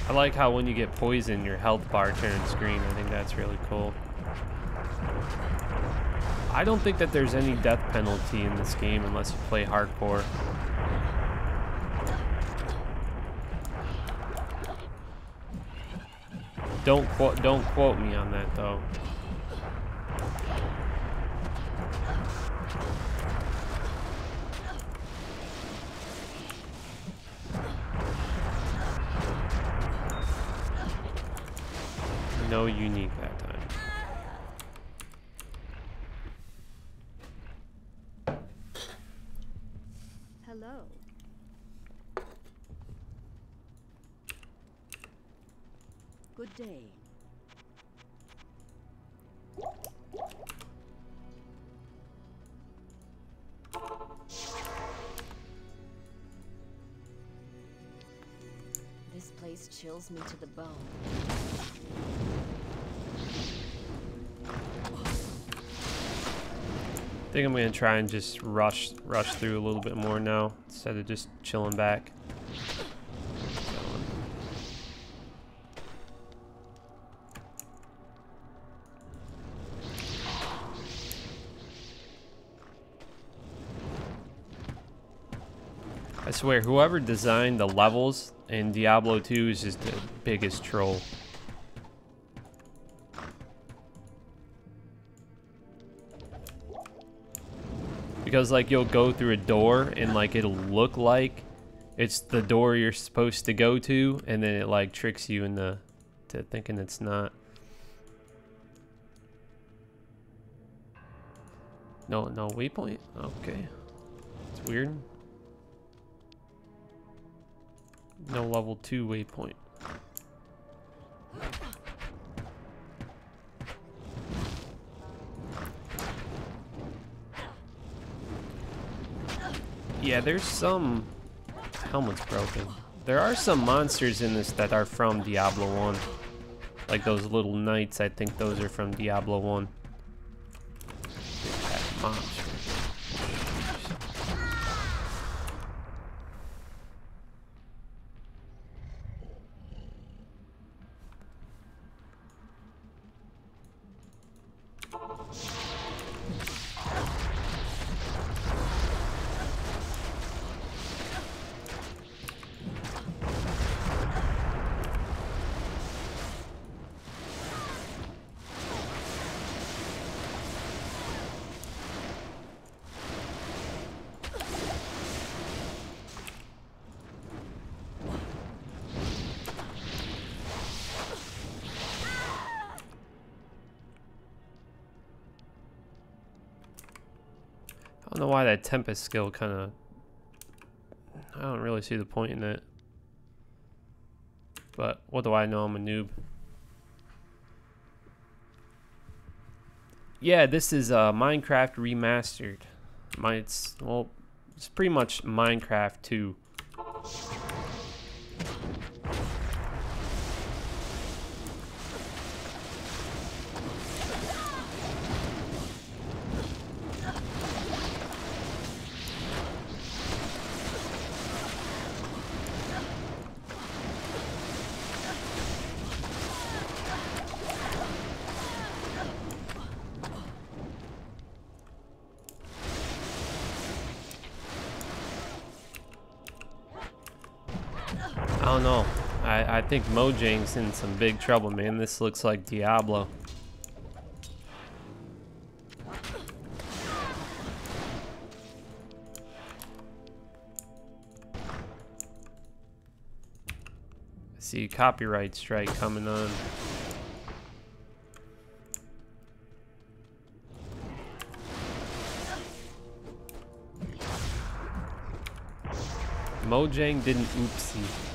I like how when you get poisoned, your health bar turns green. I think that's really cool. I don't think that there's any death penalty in this game unless you play hardcore. Don't quote me on that though. No unique that time. Hello. Good day. This place chills me to the bone. I think I'm gonna try and just rush through a little bit more now instead of just chilling back. I swear, whoever designed the levels in Diablo 2 is just the biggest troll. Because like you'll go through a door and like it'll look like it's the door you're supposed to go to, and then it like tricks you into thinking it's not. No waypoint? Okay. It's weird. No level 2 waypoint. Yeah, there's some... Helmet's broken. There are some monsters in this that are from Diablo 1. Like those little knights, I think those are from Diablo 1. Monster. I don't know why that Tempest skill kind of... I don't really see the point in it. But what do I know? I'm a noob. Yeah, this is Minecraft Remastered. It's pretty much Minecraft 2. I don't know. I think Mojang's in some big trouble, man. This looks like Diablo. I see copyright strike coming on. Mojang didn't oopsie.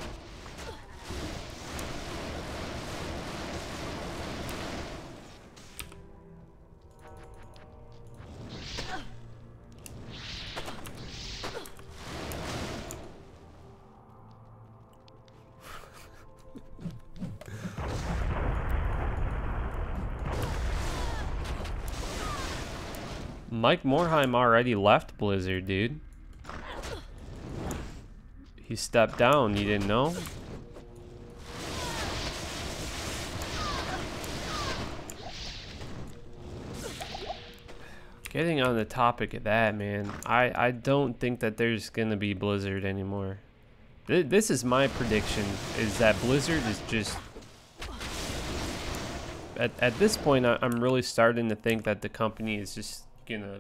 Mike Morheim already left Blizzard, dude. He stepped down, you didn't know? getting on the topic of that, man, I don't think that there's going to be Blizzard anymore. This is my prediction, is that Blizzard is just... At this point, I'm really starting to think that the company is just going to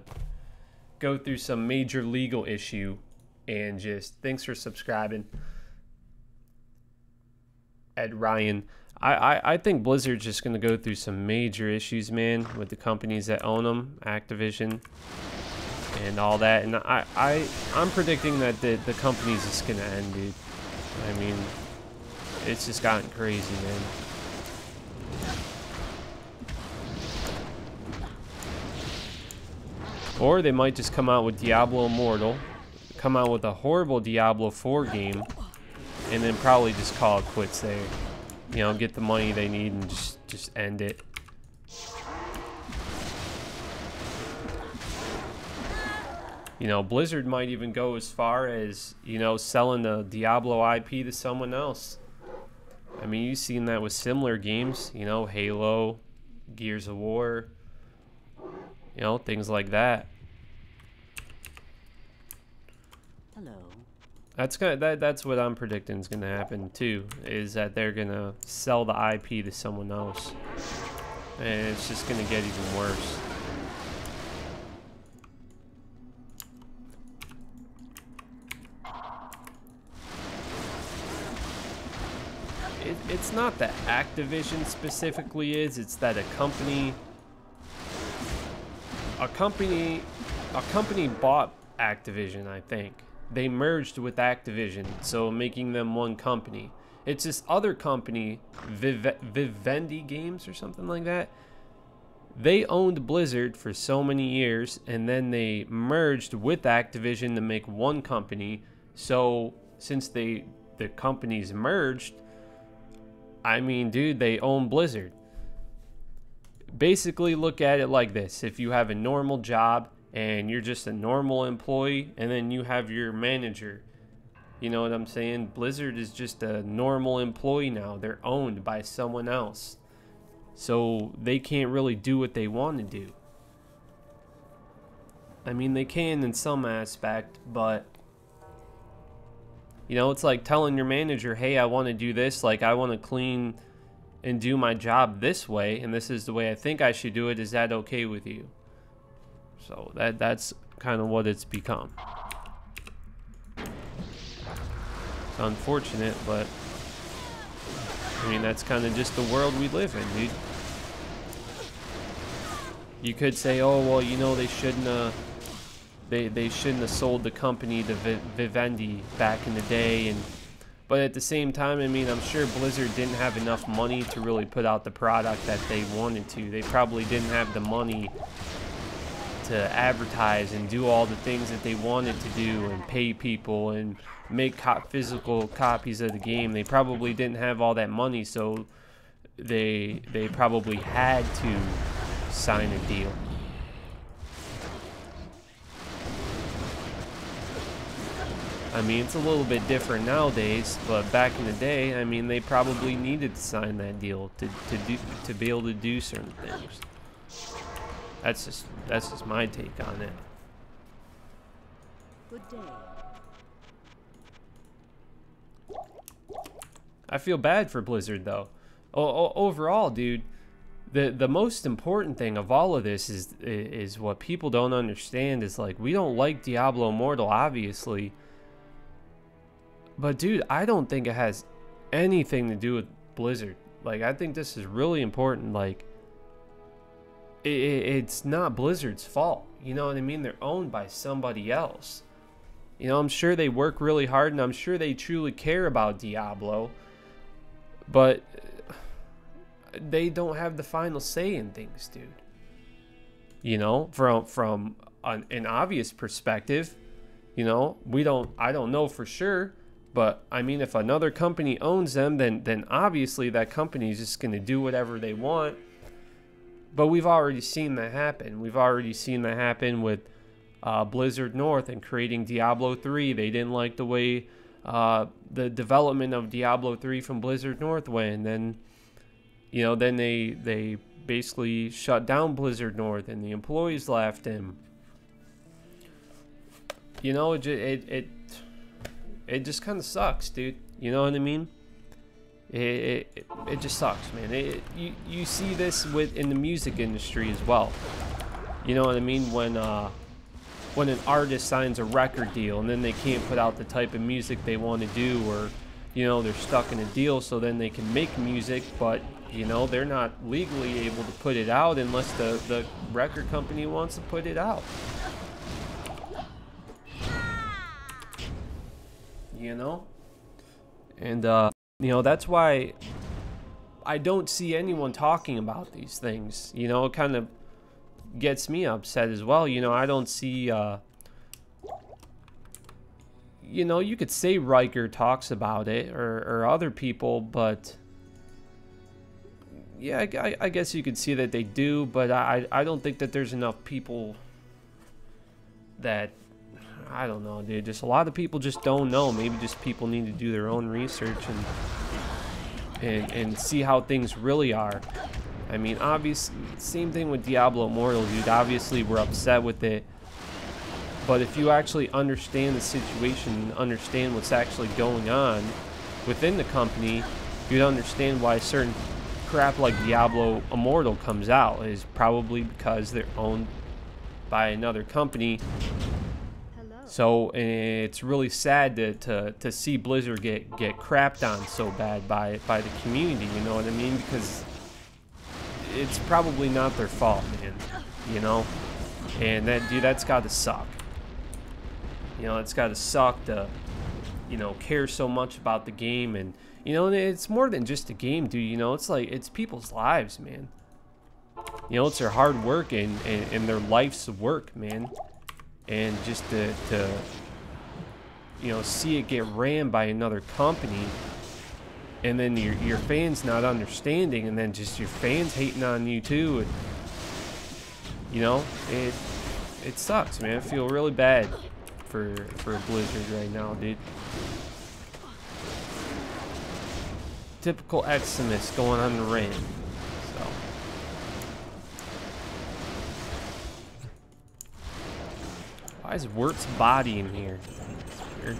go through some major legal issue and just... Thanks for subscribing, Ed Ryan. I think Blizzard's just going to go through some major issues, man, with the companies that own them, Activision, and all that. And I'm predicting that the company's just going to end, dude. I mean, it's just gotten crazy, man. Or they might just come out with Diablo Immortal, come out with a horrible Diablo 4 game, and then probably just call it quits there. You know, get the money they need and just end it. You know, Blizzard might even go as far as, you know, selling the Diablo IP to someone else. I mean, you've seen that with similar games, you know, Halo, Gears of War, you know, things like that. Hello. That's what I'm predicting is gonna happen too, is that they're gonna sell the IP to someone else, and it's just gonna get even worse. It's not that Activision specifically is, it's that a company bought Activision, I think. They merged with Activision, so making them one company. It's this other company, Vivendi Games or something like that. They owned Blizzard for so many years, and then they merged with Activision to make one company. So since the companies merged, I mean, dude, they own Blizzard. Basically, look at it like this. If you have a normal job and you're just a normal employee, and then you have your manager, you know what I'm saying? Blizzard is just a normal employee now. They're owned by someone else, so they can't really do what they want to do. I mean, they can in some aspect, but you know, it's like telling your manager, hey, I want to do this, like I want to clean and do my job this way, and this is the way I think I should do it. Is that okay with you? So that's kind of what it's become. It's unfortunate, but I mean, that's kind of just the world we live in, dude. You could say, oh, well, you know, they shouldn't have sold the company to Vivendi back in the day, but at the same time, I mean, I'm sure Blizzard didn't have enough money to really put out the product that they wanted to. They probably didn't have the money to advertise and do all the things that they wanted to do and pay people and make physical copies of the game. They probably didn't have all that money, so they probably had to sign a deal. I mean, it's a little bit different nowadays, but back in the day, I mean, they probably needed to sign that deal to be able to do certain things. That's just my take on it. Good day. I feel bad for Blizzard though. Overall, dude, the most important thing of all of this is what people don't understand is, like, we don't like Diablo Immortal, obviously. But dude, I don't think it has anything to do with Blizzard. Like, I think this is really important. Like, it's not Blizzard's fault. You know what I mean? They're owned by somebody else. You know, I'm sure they work really hard, and I'm sure they truly care about Diablo. But they don't have the final say in things, dude. You know, from an obvious perspective, you know, I don't know for sure. But I mean, if another company owns them, then obviously that company is just going to do whatever they want. But we've already seen that happen. We've already seen that happen with Blizzard North and creating Diablo 3. They didn't like the way the development of Diablo 3 from Blizzard North went. And then, you know, then they basically shut down Blizzard North, and the employees left, and you know, it just kind of sucks, dude. You know what I mean? It just sucks, man. You see this in the music industry as well. You know what I mean? When an artist signs a record deal and then they can't put out the type of music they want to do, or you know, they're stuck in a deal, so then they can make music, but you know, they're not legally able to put it out unless the record company wants to put it out. You know? And you know, that's why I don't see anyone talking about these things. You know, it kind of gets me upset as well. You know, I don't see you know, you could say Riker talks about it, or other people, but yeah, I guess you could see that they do, but I don't think that there's enough people that, I don't know, dude, just a lot of people just don't know. Maybe just people need to do their own research and see how things really are. I mean, obviously, same thing with Diablo Immortal, dude. Obviously, we're upset with it. But if you actually understand the situation, understand what's actually going on within the company, you'd understand why certain crap like Diablo Immortal comes out. Is probably because they're owned by another company. So it's really sad to see Blizzard get crapped on so bad by the community, you know what I mean? Because it's probably not their fault, man, you know? And that, dude, that's gotta suck. You know, it's gotta suck to, you know, care so much about the game. And, you know, it's more than just a game, dude, you know? It's like, it's people's lives, man. You know, it's their hard work and their life's work, man. And just to you know, see it get ran by another company, and then your fans not understanding, and then just your fans hating on you too, and, you know, it sucks, man. I feel really bad for Blizzard right now, dude. Typical Eximus going on the rant. So why is Wirt's body in here? It's weird.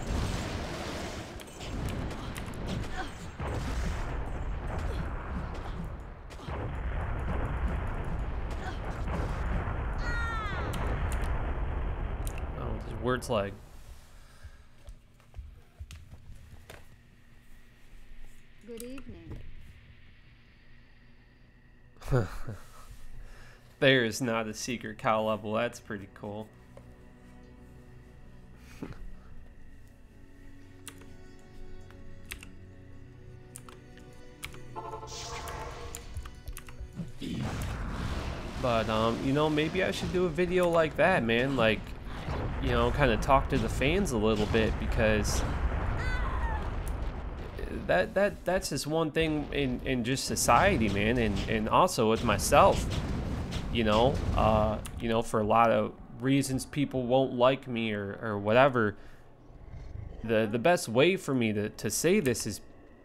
Oh, this is Wirt's leg. Good evening. There is not a secret cow level. That's pretty cool. But you know, maybe I should do a video like that, man. Like, you know, kind of talk to the fans a little bit, because that's just one thing in just society, man, and also with myself. You know, for a lot of reasons, people won't like me or whatever. The best way for me to say this is,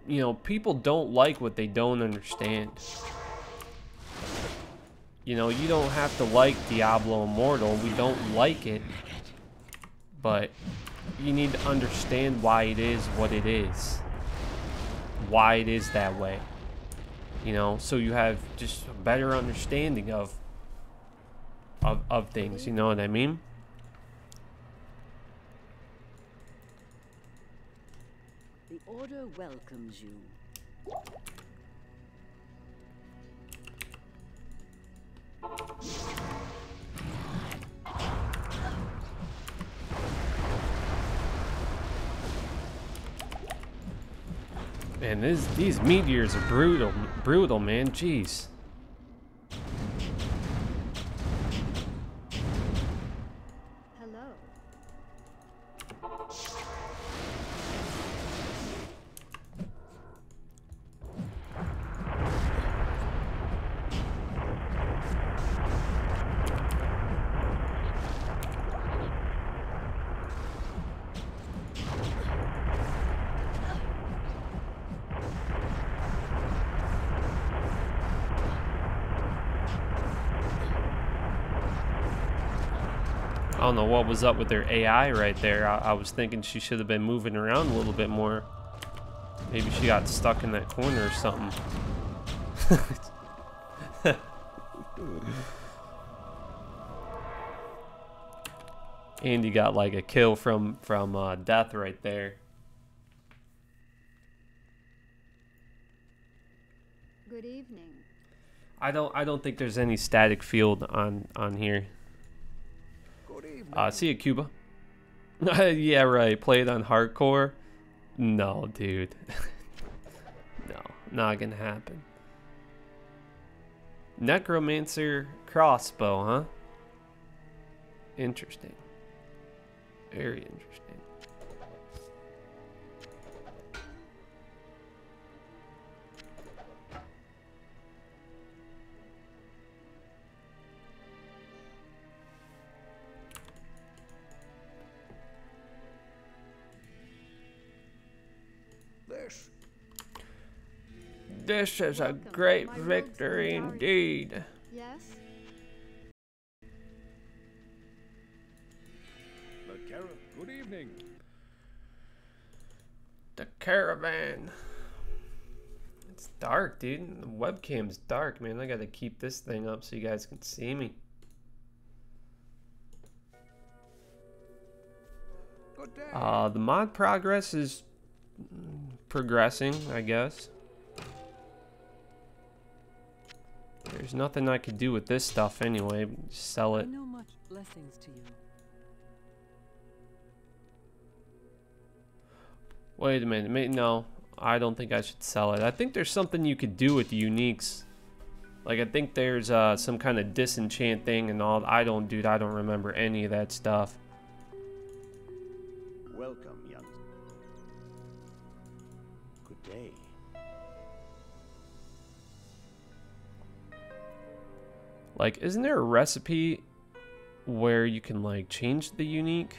you know, people don't like what they don't understand. You know, you don't have to like Diablo Immortal. We don't like it. But you need to understand why it is what it is. Why it is that way. You know, so you have just a better understanding of things, you know what I mean? The Order welcomes you. Man, these meteors are brutal, man. Jeez. Hello. don't know what was up with their AI right there. I was thinking she should have been moving around a little bit more. Maybe she got stuck in that corner or something. Andy got like a kill from death right there. Good evening. I don't think there's any static field on here. Good evening. See you, Cuba. Yeah, right. Play it on hardcore. No, dude. No, not gonna happen. Necromancer crossbow, huh? Interesting. Very interesting. This is a great victory indeed. Yes? Good evening. The caravan. It's dark, dude. The webcam's dark, man. I gotta keep this thing up so you guys can see me. Good day. The mod progress is progressing, I guess. There's nothing I could do with this stuff anyway. Just sell it. No much blessings to you. Wait a minute. No, I don't think I should sell it. I think there's something you could do with the uniques. Like, I think there's some kind of disenchant thing and all. I don't remember any of that stuff. Welcome, young. Good day. Like, isn't there a recipe where you can, like, change the unique?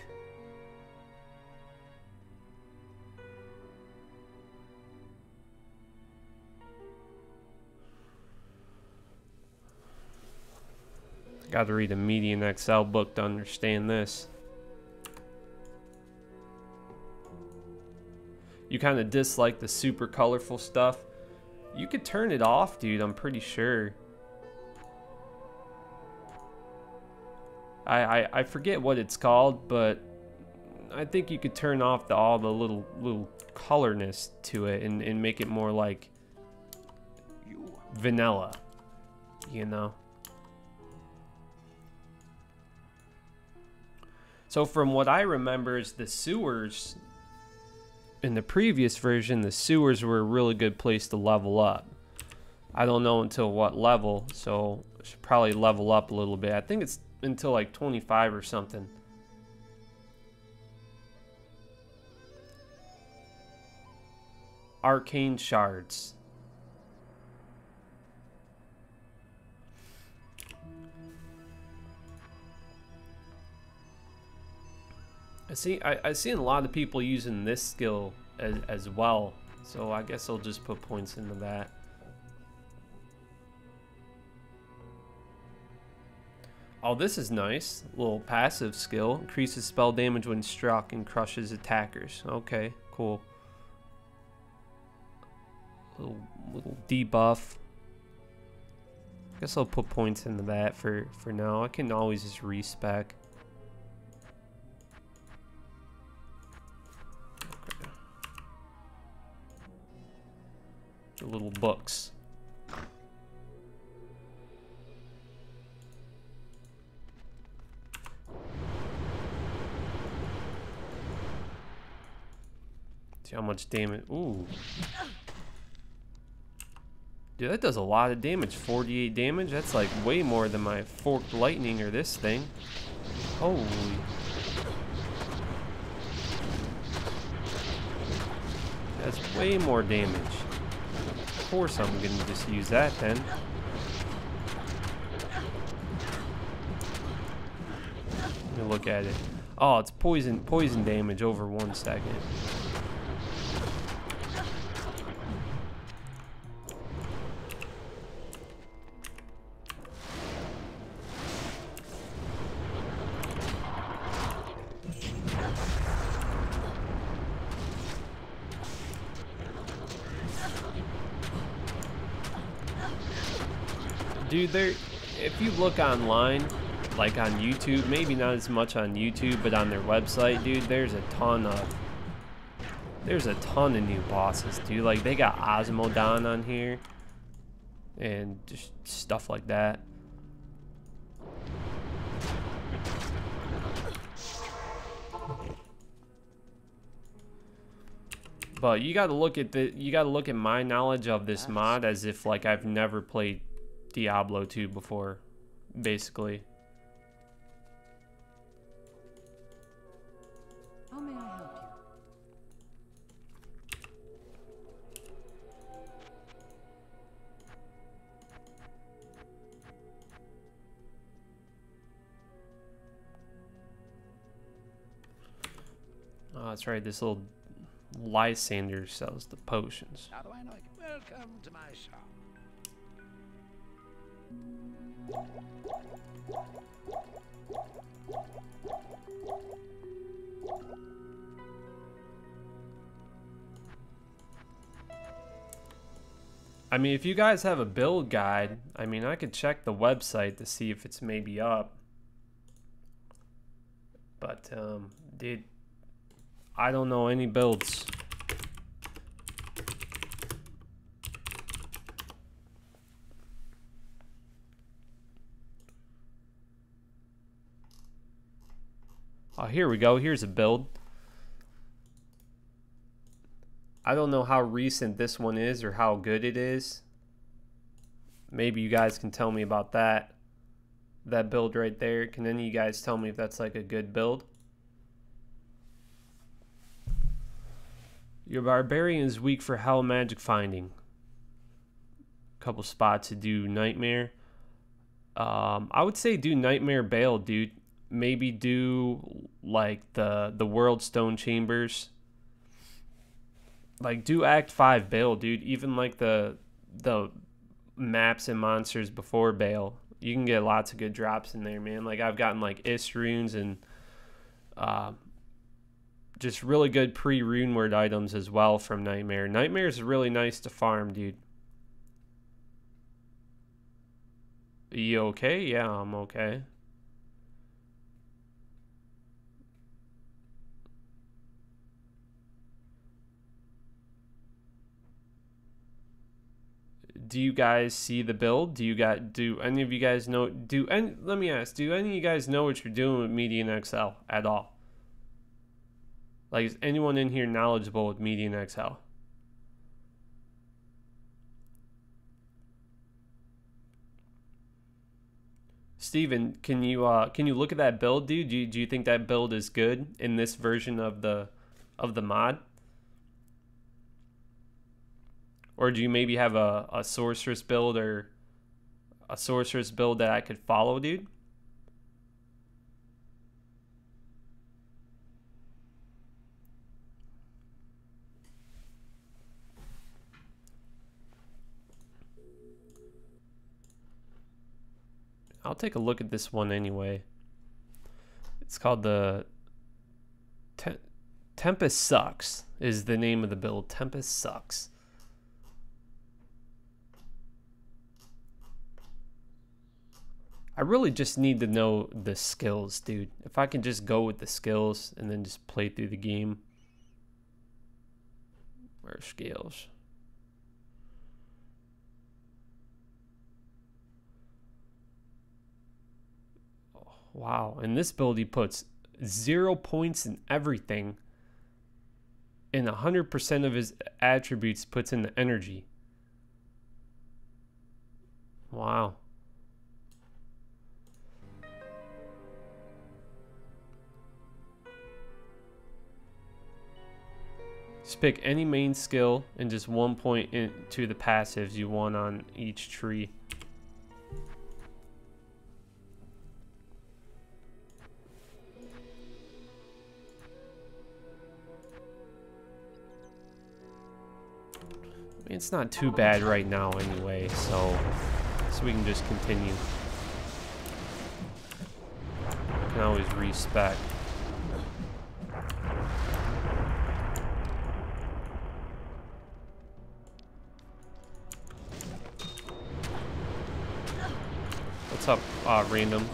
Got to read a Median Excel book to understand this. You kind of dislike the super colorful stuff. You could turn it off, dude. I'm pretty sure. I forget what it's called, but I think you could turn off all the little colorness to it and make it more like vanilla, you know. So from what I remember is the sewers, in the previous version, the sewers were a really good place to level up. I don't know until what level, so I should probably level up a little bit. I think it's until like 25 or something. Arcane shards. I see a lot of people using this skill as well, so I guess I'll just put points into that. Oh, this is nice. Little passive skill. Increases spell damage when struck and crushes attackers. Okay, cool. Little debuff. I guess I'll put points into that for now. I can always just respec. The little books. See how much damage. Ooh. Dude, that does a lot of damage. 48 damage. That's like way more than my forked lightning or this thing. Holy. That's way more damage. Of course I'm gonna just use that then. Let me look at it. Oh, it's poison damage over 1 second. dude, there, if you look online, like on YouTube, maybe not as much on YouTube, but on their website, dude, there's a ton of new bosses, dude. Like, they got Osmodon on here and just stuff like that. But you got to look at my knowledge of this mod as if like I've never played Diablo 2 before, basically. How may I help you? Oh, that's right. This little Lysander sells the potions. How do I know it? Welcome to my shop. I mean, if you guys have a build guide, I mean, I could check the website to see if it's maybe up. But, dude, I don't know any builds. Oh, here we go. Here's a build. I don't know how recent this one is or how good it is. Maybe you guys can tell me about that. That build right there. Can any of you guys tell me if that's like a good build? Your barbarian is weak for hell magic finding. Couple spots to do nightmare. I would say do nightmare Bale, dude. Maybe do like the world stone chambers. Like do Act 5 Bale, dude. Even like the maps and monsters before Bale. You can get lots of good drops in there, man. Like I've gotten like Ist runes and just really good pre-rune word items as well from Nightmare. Nightmare is really nice to farm, dude. You okay? Yeah, I'm okay. Do you guys see the build? Do any of you guys know? Let me ask. Do any of you guys know what you're doing with Median XL at all? Like, is anyone in here knowledgeable with Median XL? Steven, can you look at that build, dude? Do you think that build is good in this version of the mod? Or do you maybe have a sorceress build or a sorceress build that I could follow, dude? I'll take a look at this one anyway. It's called the Tempest Sucks is the name of the build. Tempest Sucks. I really just need to know the skills, dude. If I can just go with the skills and then just play through the game. Where are skills? Oh, wow. In this build, he puts 0 points in everything. And 100% of his attributes puts in the energy. Wow. Just pick any main skill and just 1 point into the passives you want on each tree. I mean, it's not too bad right now anyway, so we can just continue. I can always respec. What's up, random?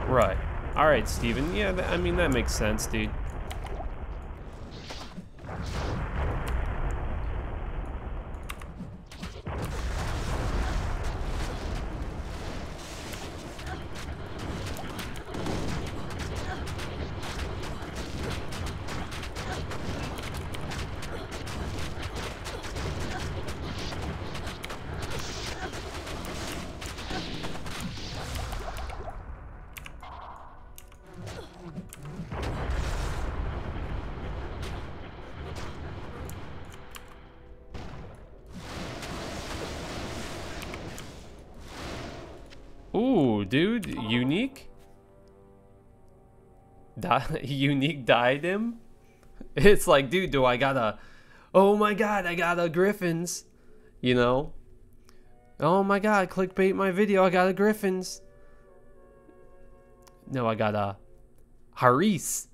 Right. Alright, Steven. Yeah, I mean, that makes sense, dude. Ooh, dude, unique? Unique diadem? It's like, dude, do I gotta... Oh my god, I got a Griffins. You know? Oh my god, clickbait my video, I got a Griffins. No, I got a Haris.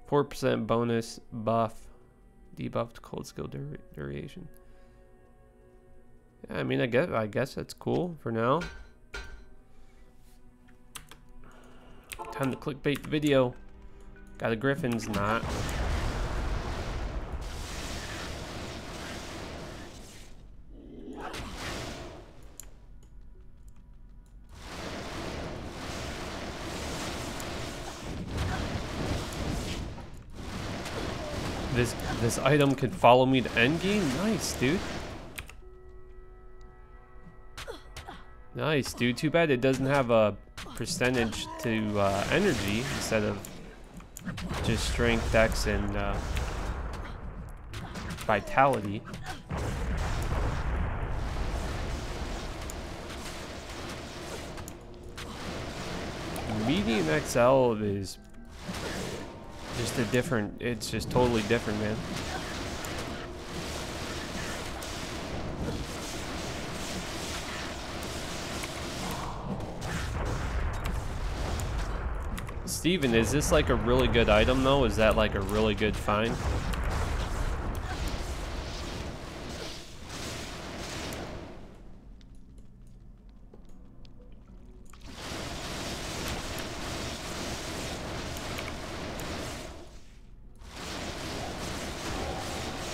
%4 bonus buff. Debuffed cold skill duration. Yeah, I mean, I guess that's cool for now. Time to clickbait the video. Got a Griffin's not. This item could follow me to endgame? Nice, dude. Nice, dude. Too bad it doesn't have a percentage to energy instead of just strength, dex, and vitality. Medium XL is just a different, it's just totally different, man. Steven, is this like a really good item though? Is that like a really good find?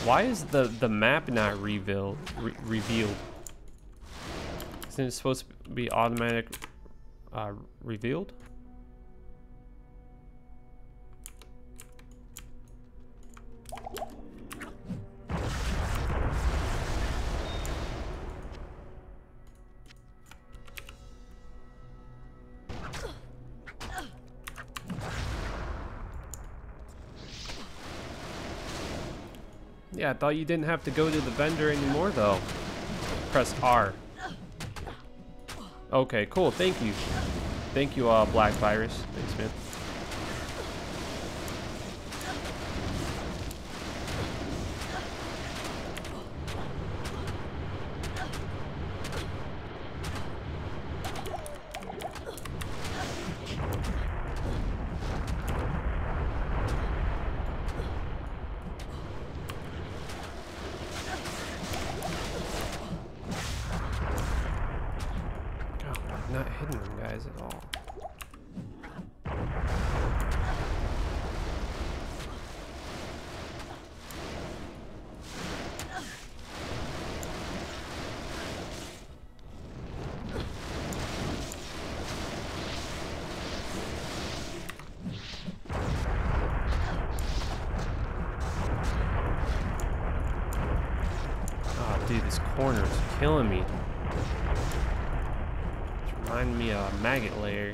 Why is the map not revealed? Isn't it supposed to be automatic revealed? Yeah, I thought you didn't have to go to the vendor anymore, though. Press R. Okay, cool. Thank you. Thank you, Black Virus. Thanks, man. Not hitting them guys at all. Oh, dude, this corner is killing me. Remind me of a maggot layer.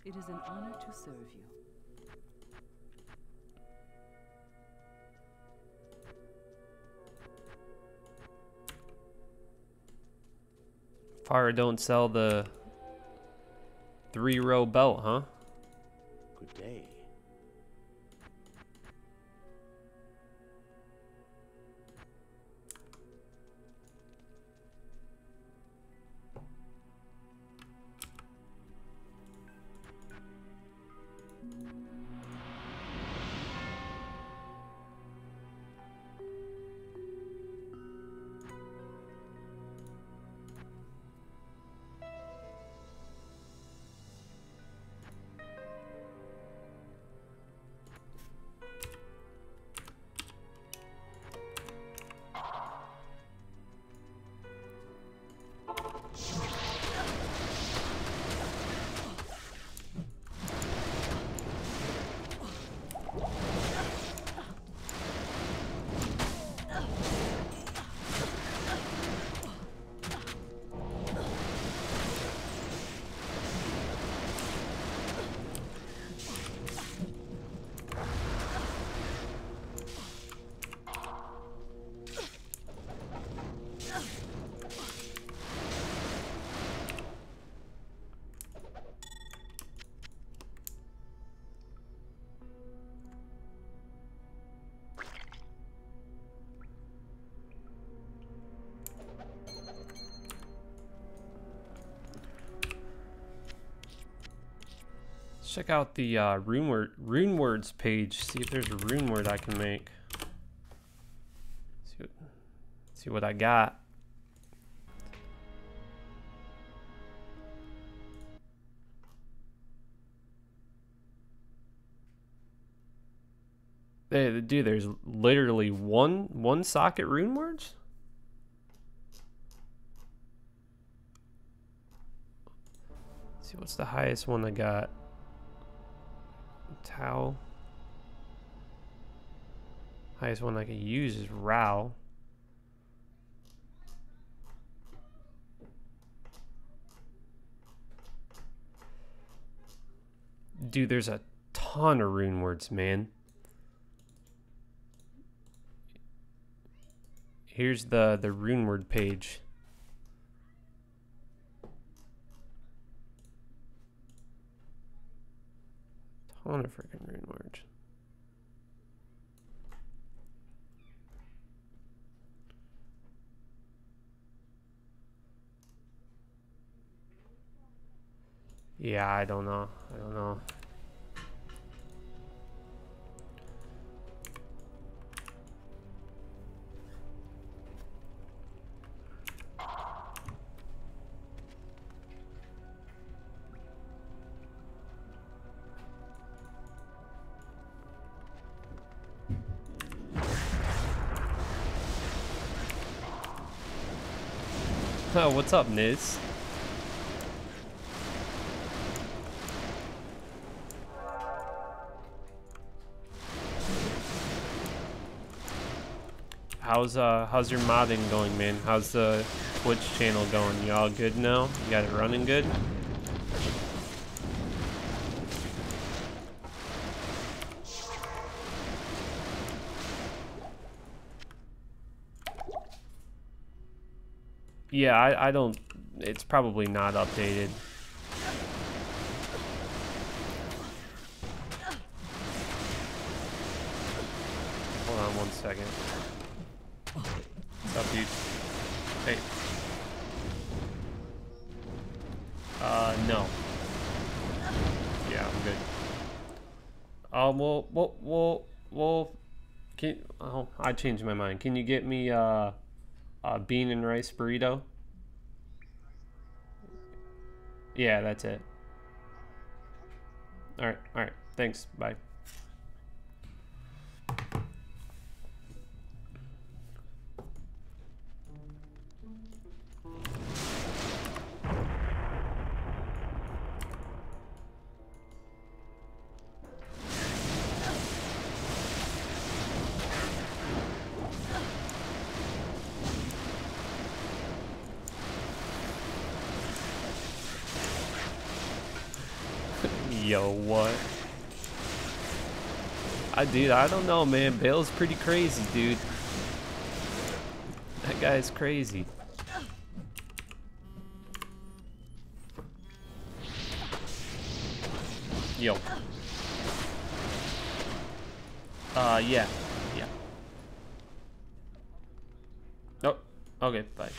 It is an honor to serve you. Fire don't sell the 3-row belt, huh? Good day. Check out the rune words page. See if there's a rune word I can make. See what I got. Hey, dude, there's literally one socket rune words. Let's see what's the highest one I got. Tau. Highest one I can use is Rao. Dude, there's a ton of rune words, man. Here's the rune word page. Ton of freaking rune words. Yeah, I don't know. I don't know. Oh, what's up, Niz? How's your modding going, man? How's the Twitch channel going? You all good now? You got it running good? Yeah, I don't, it's probably not updated. Hold on 1 second. What's up, dude? Hey. No. Yeah, I'm good. Well, I changed my mind. Can you get me, a bean and rice burrito? Yeah, that's it. All right. Thanks. Bye. Yo, what? Dude, I don't know, man. Bale's pretty crazy, dude. That guy's crazy. Yo. Yeah. Yeah. Nope. Okay, bye.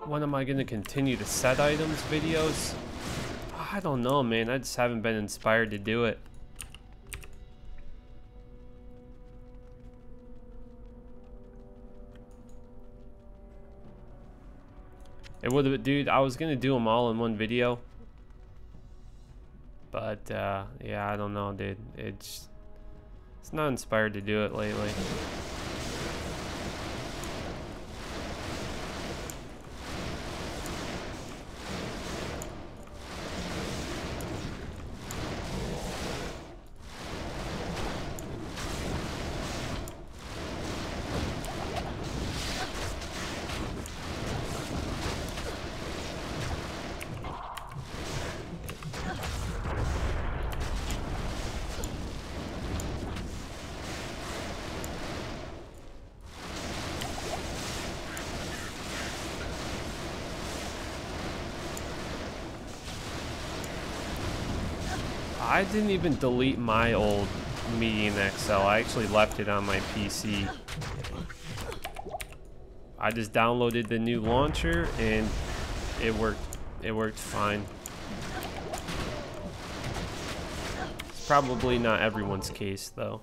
When am I going to continue to set items videos? I don't know, man. I just haven't been inspired to do it. It would have, dude, I was going to do them all in one video. But, yeah, I don't know, dude. It's not inspired to do it lately. I didn't even delete my old Media in Excel. I actually left it on my PC. I just downloaded the new launcher and it worked. It worked fine. It's probably not everyone's case though.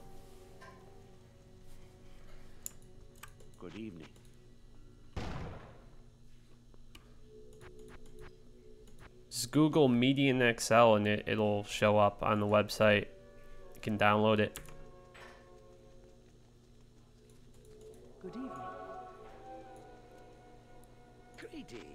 Good evening. Just Google Media in Excel and it'll show up on the website. You can download it. Good evening. Greetings.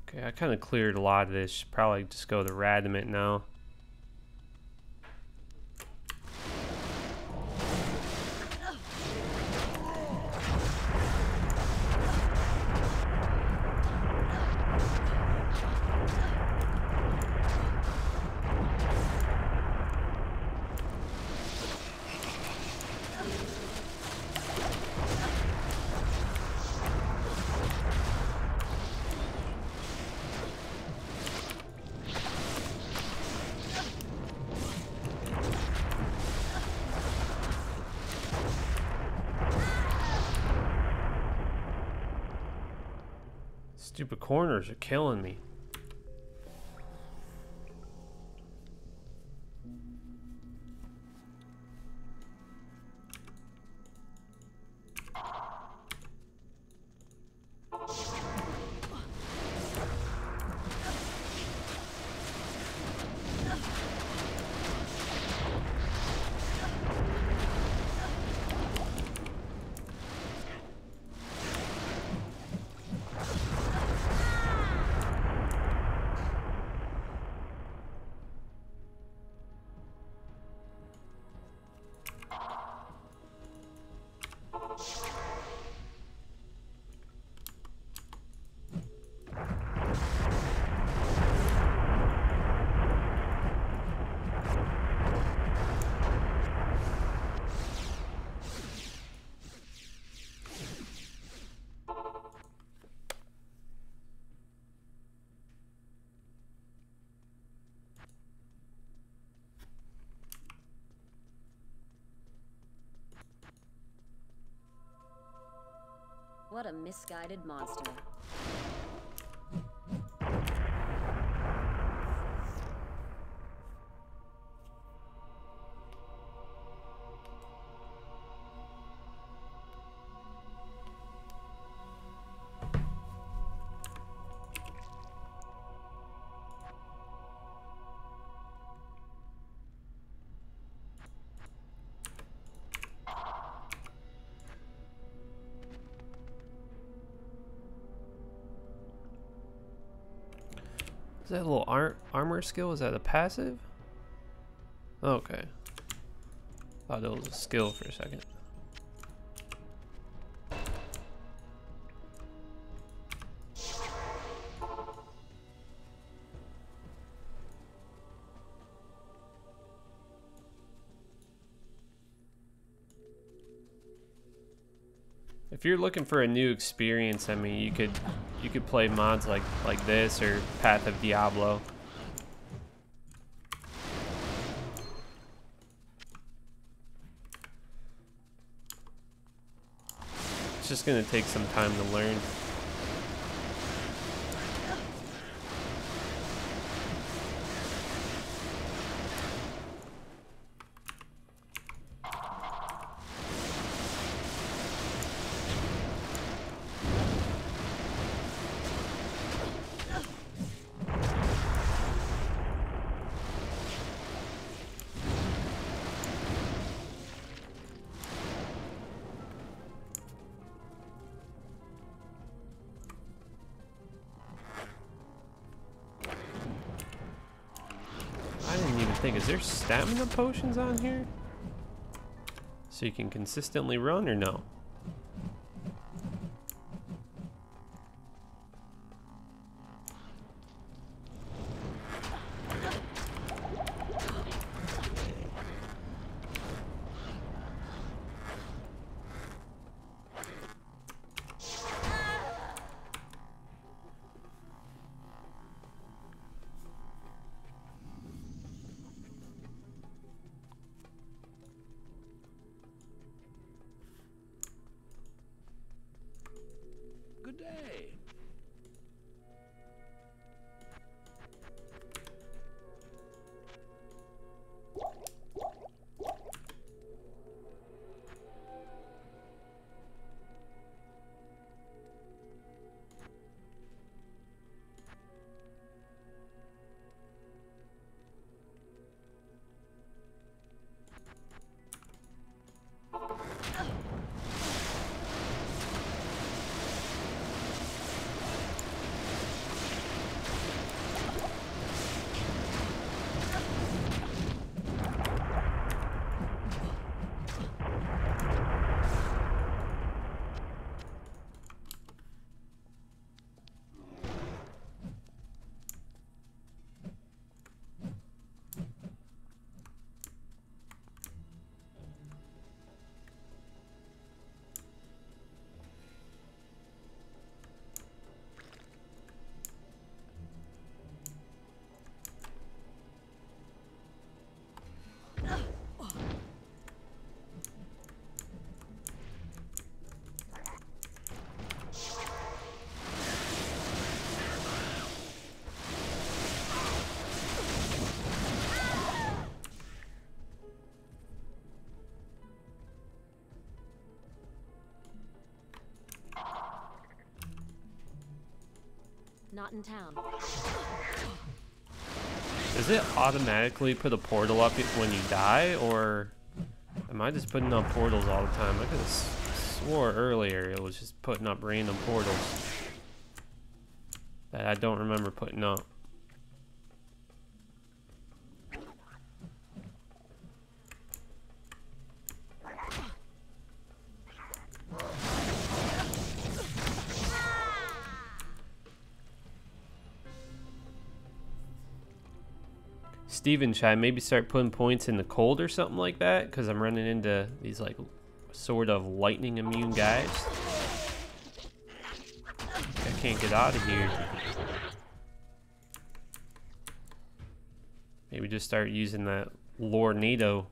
Okay, I kind of cleared a lot of this. Should probably just go to Radimate now. Stupid corners are killing me. What a misguided monster. Is that a little armor skill? Is that a passive? Okay. Thought it was a skill for a second. If you're looking for a new experience, I mean, you could play mods like this or Path of Diablo. It's just gonna take some time to learn. Is there stamina potions on here? So you can consistently run or no? Good day. Not in town. Does it automatically put a portal up when you die, or am I just putting up portals all the time? I could have swore earlier it was just putting up random portals that I don't remember putting up. Steven, should I maybe start putting points in the cold or something like that? Because I'm running into these like sort of lightning immune guys. I can't get out of here. Maybe just start using that Lornado.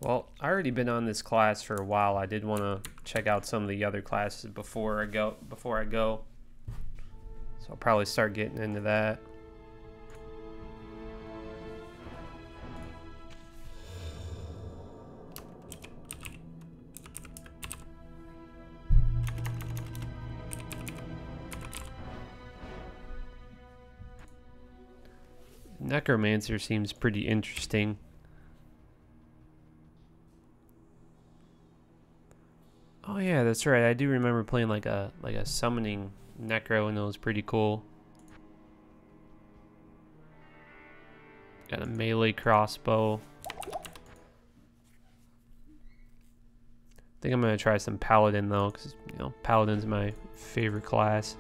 Well, I already been on this class for a while. I did want to check out some of the other classes before I go. So I'll probably start getting into that. Necromancer seems pretty interesting. Oh yeah, that's right. I do remember playing like a summoning necro, and it was pretty cool. Got a melee crossbow. I think I'm gonna try some paladin though, because you know paladin's my favorite class.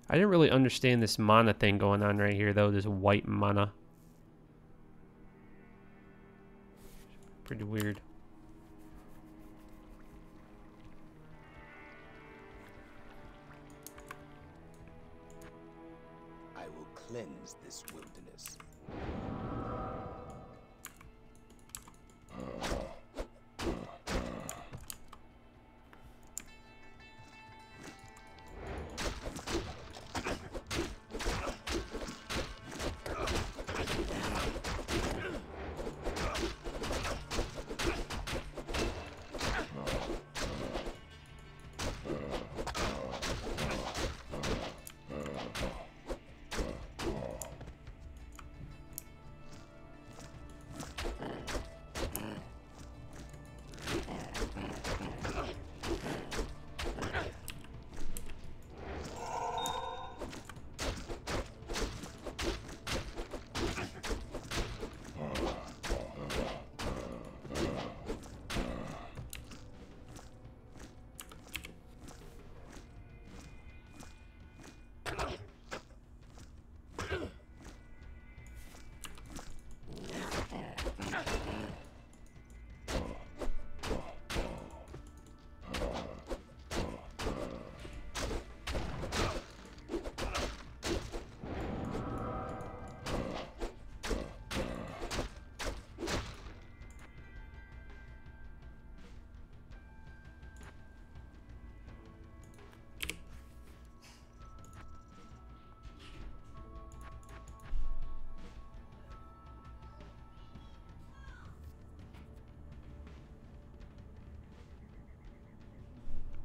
I didn't really understand this mana thing going on right here though. This white mana. Pretty weird. I will cleanse this wilderness.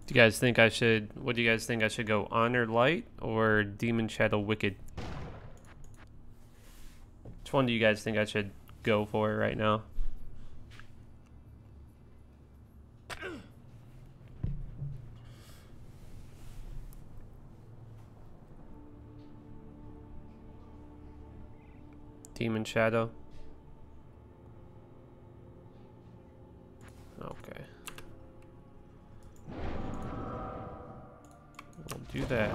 Do you guys think I should, what do you guys think I should go, Honor Light or Demon Shadow Wicked? Which one do you guys think I should go for right now? Demon Shadow. Okay. We'll do that.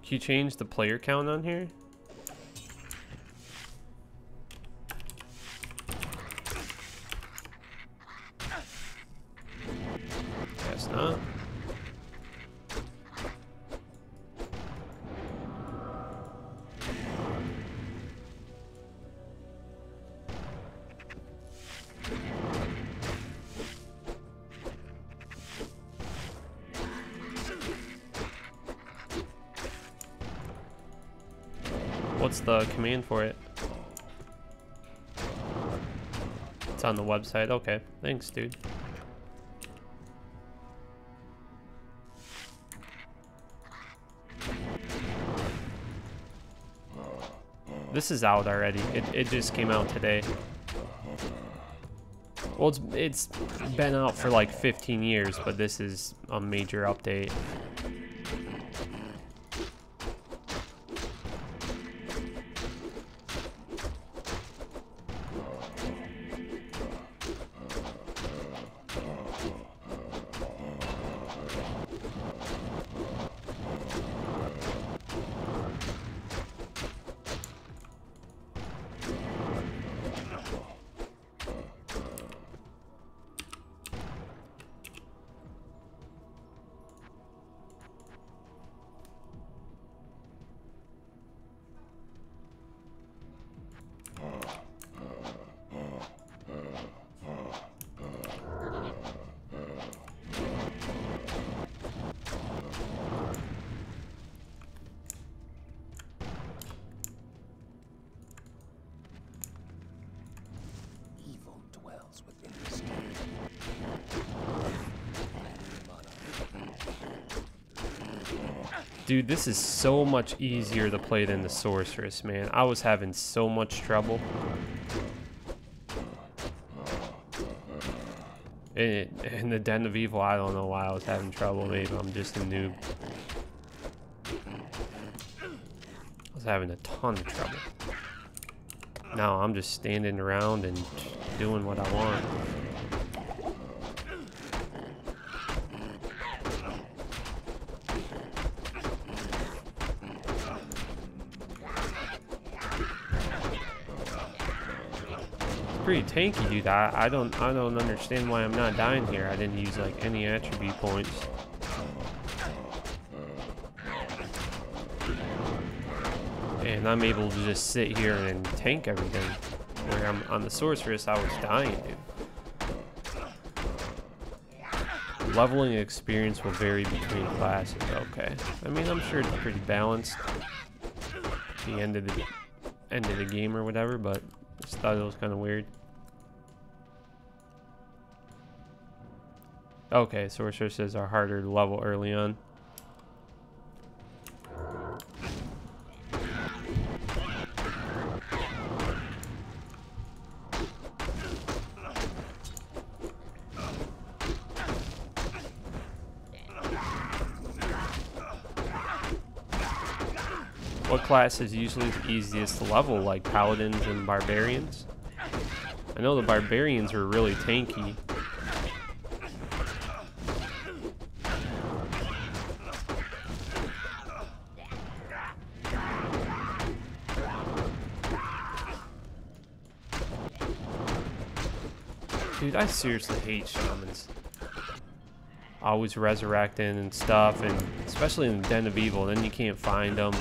Can you change the player count on here? Guess not. What's the command for it? It's on the website. Okay, thanks, dude. This is out already. It just came out today. Well, it's been out for like 15 years, but this is a major update. Dude, this is so much easier to play than the Sorceress, man. I was having so much trouble. In the Den of Evil, I don't know why I was having trouble. Maybe I'm just a noob. I was having a ton of trouble. Now I'm just standing around and doing what I want. Pretty tanky, dude. I don't understand why I'm not dying here. I didn't use like any attribute points. And I'm able to just sit here and tank everything. Where I'm on the Sorceress, I was dying, dude. Leveling experience will vary between classes. Okay. I mean, I'm sure it's pretty balanced at the end of the game or whatever, but just thought it was kind of weird. Okay, Sorceresses are harder to level early on. What class is usually the easiest to level, like Paladins and Barbarians? I know the Barbarians were really tanky. Dude, I seriously hate shamans. Always resurrecting and stuff, and especially in the Den of Evil, then you can't find them.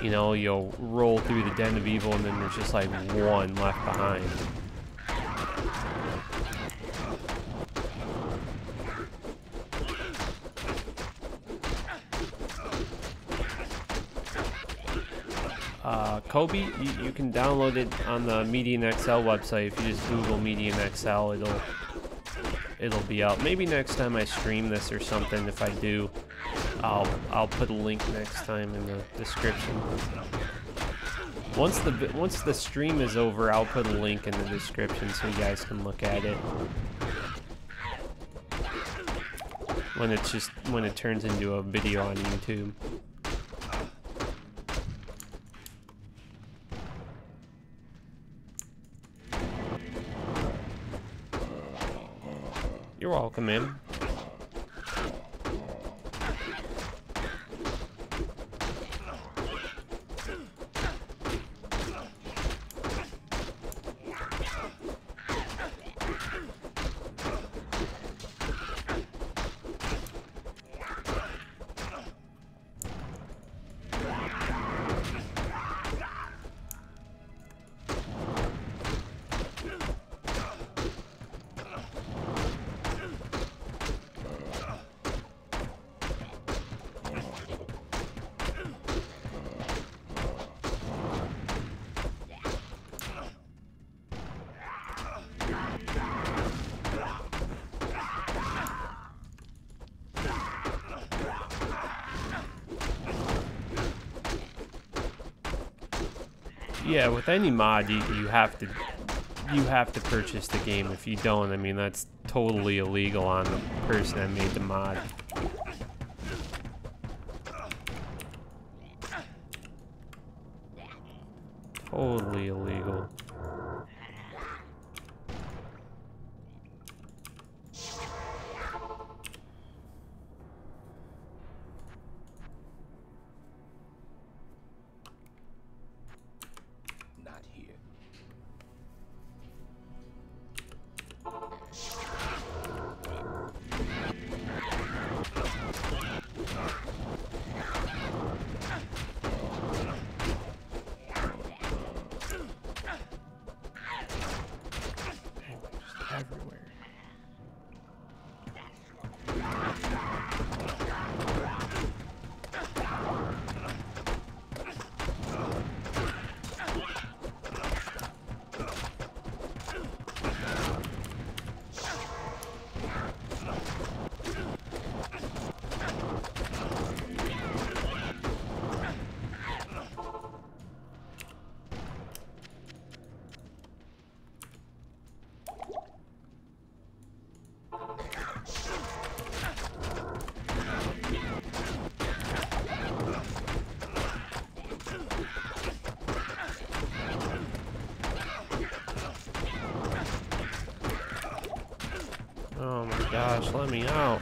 You know, you'll roll through the Den of Evil and then there's just like one left behind. Kobe, you can download it on the Median XL website. If you just Google Median XL, it'll be out. Maybe next time I stream this or something, if I do, I'll put a link next time in the description. Once the stream is over, I'll put a link in the description so you guys can look at it. When it turns into a video on YouTube. You're welcome, man. Yeah, with any mod, you have to purchase the game. If you don't, I mean, that's totally illegal on the person that made the mod. Totally illegal. gosh, let me out.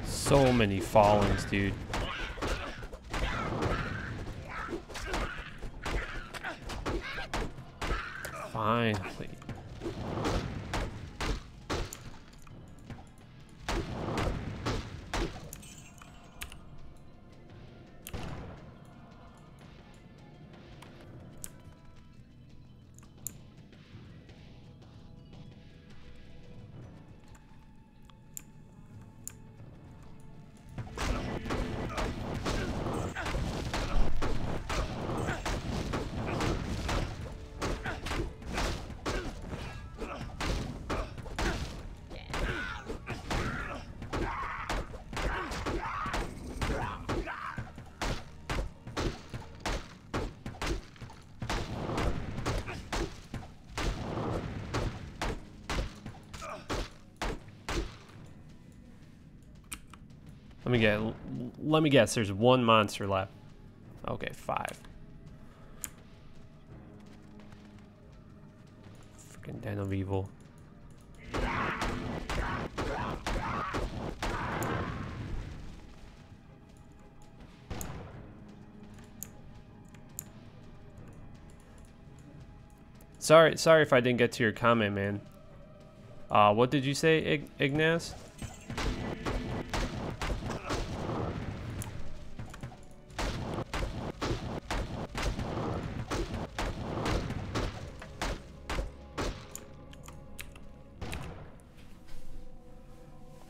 So many fallens, dude. Finally. Let me guess, there's one monster left. Okay, 5. Freaking Den of Evil. Sorry if I didn't get to your comment, man. What did you say, Ignaz?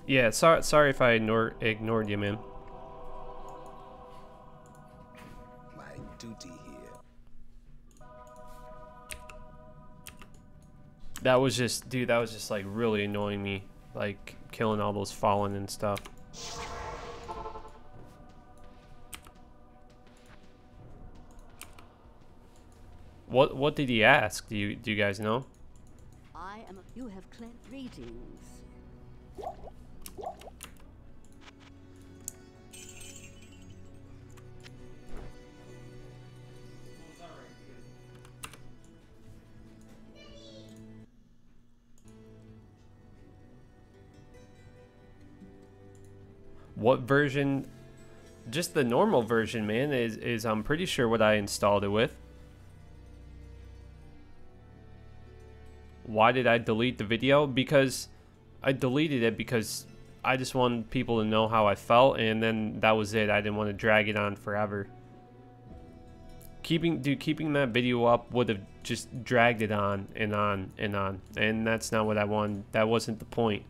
Yeah, sorry if I ignored you, man. My duty here. That was just, dude, that was just like really annoying me. Like killing all those fallen and stuff. What did he ask? Do you guys know? You have greetings. What version? Just the normal version, man, is I'm pretty sure what I installed it with. Why did I delete the video? Because I deleted it because I just wanted people to know how I felt, and then that was it. I didn't want to drag it on forever. Keeping that video up would have just dragged it on and on and on, and that's not what I wanted. That wasn't the point.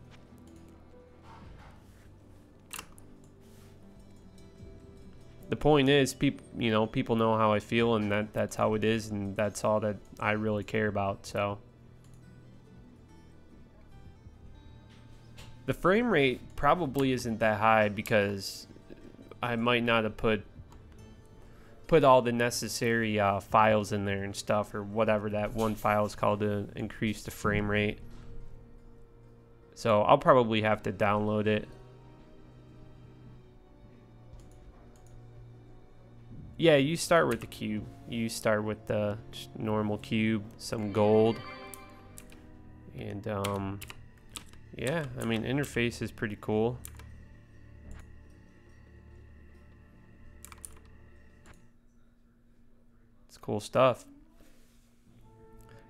The point is, people know how I feel, and that's how it is, and that's all that I really care about. So the frame rate probably isn't that high because I might not have put all the necessary files in there and stuff, or whatever that one file is called to increase the frame rate. So I'll probably have to download it. Yeah, you start with the cube. You start with the normal cube, some gold, and yeah, I mean, interface is pretty cool. It's cool stuff.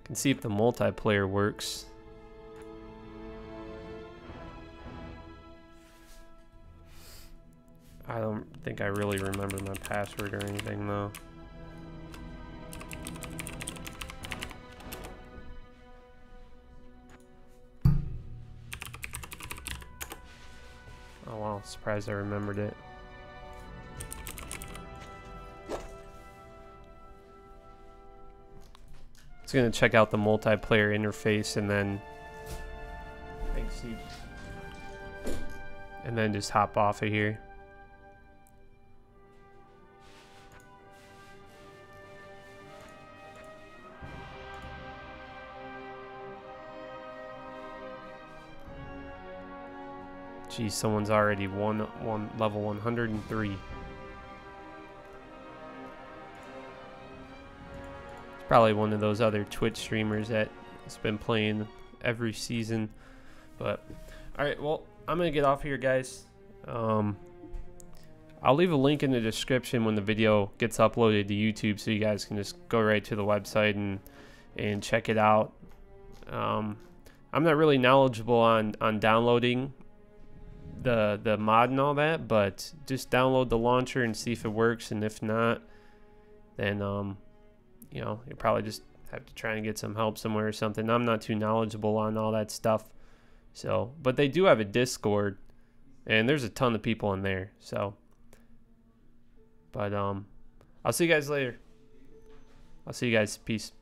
Can see if the multiplayer works. I don't think I really remember my password or anything though. Oh wow, surprised I remembered it. Just gonna check out the multiplayer interface and then just hop off of here. Geez, someone's already level 103. It's probably one of those other Twitch streamers that has been playing every season. But alright, well, I'm gonna get off here, guys. I'll leave a link in the description when the video gets uploaded to YouTube, so you guys can just go right to the website and check it out. I'm not really knowledgeable on downloading the mod and all that, but just download the launcher and see if it works, and if not, then you know, you probably just have to try and get some help somewhere or something. I'm not too knowledgeable on all that stuff, so, but they do have a Discord and there's a ton of people in there, so, but I'll see you guys later. I'll see you guys. Peace.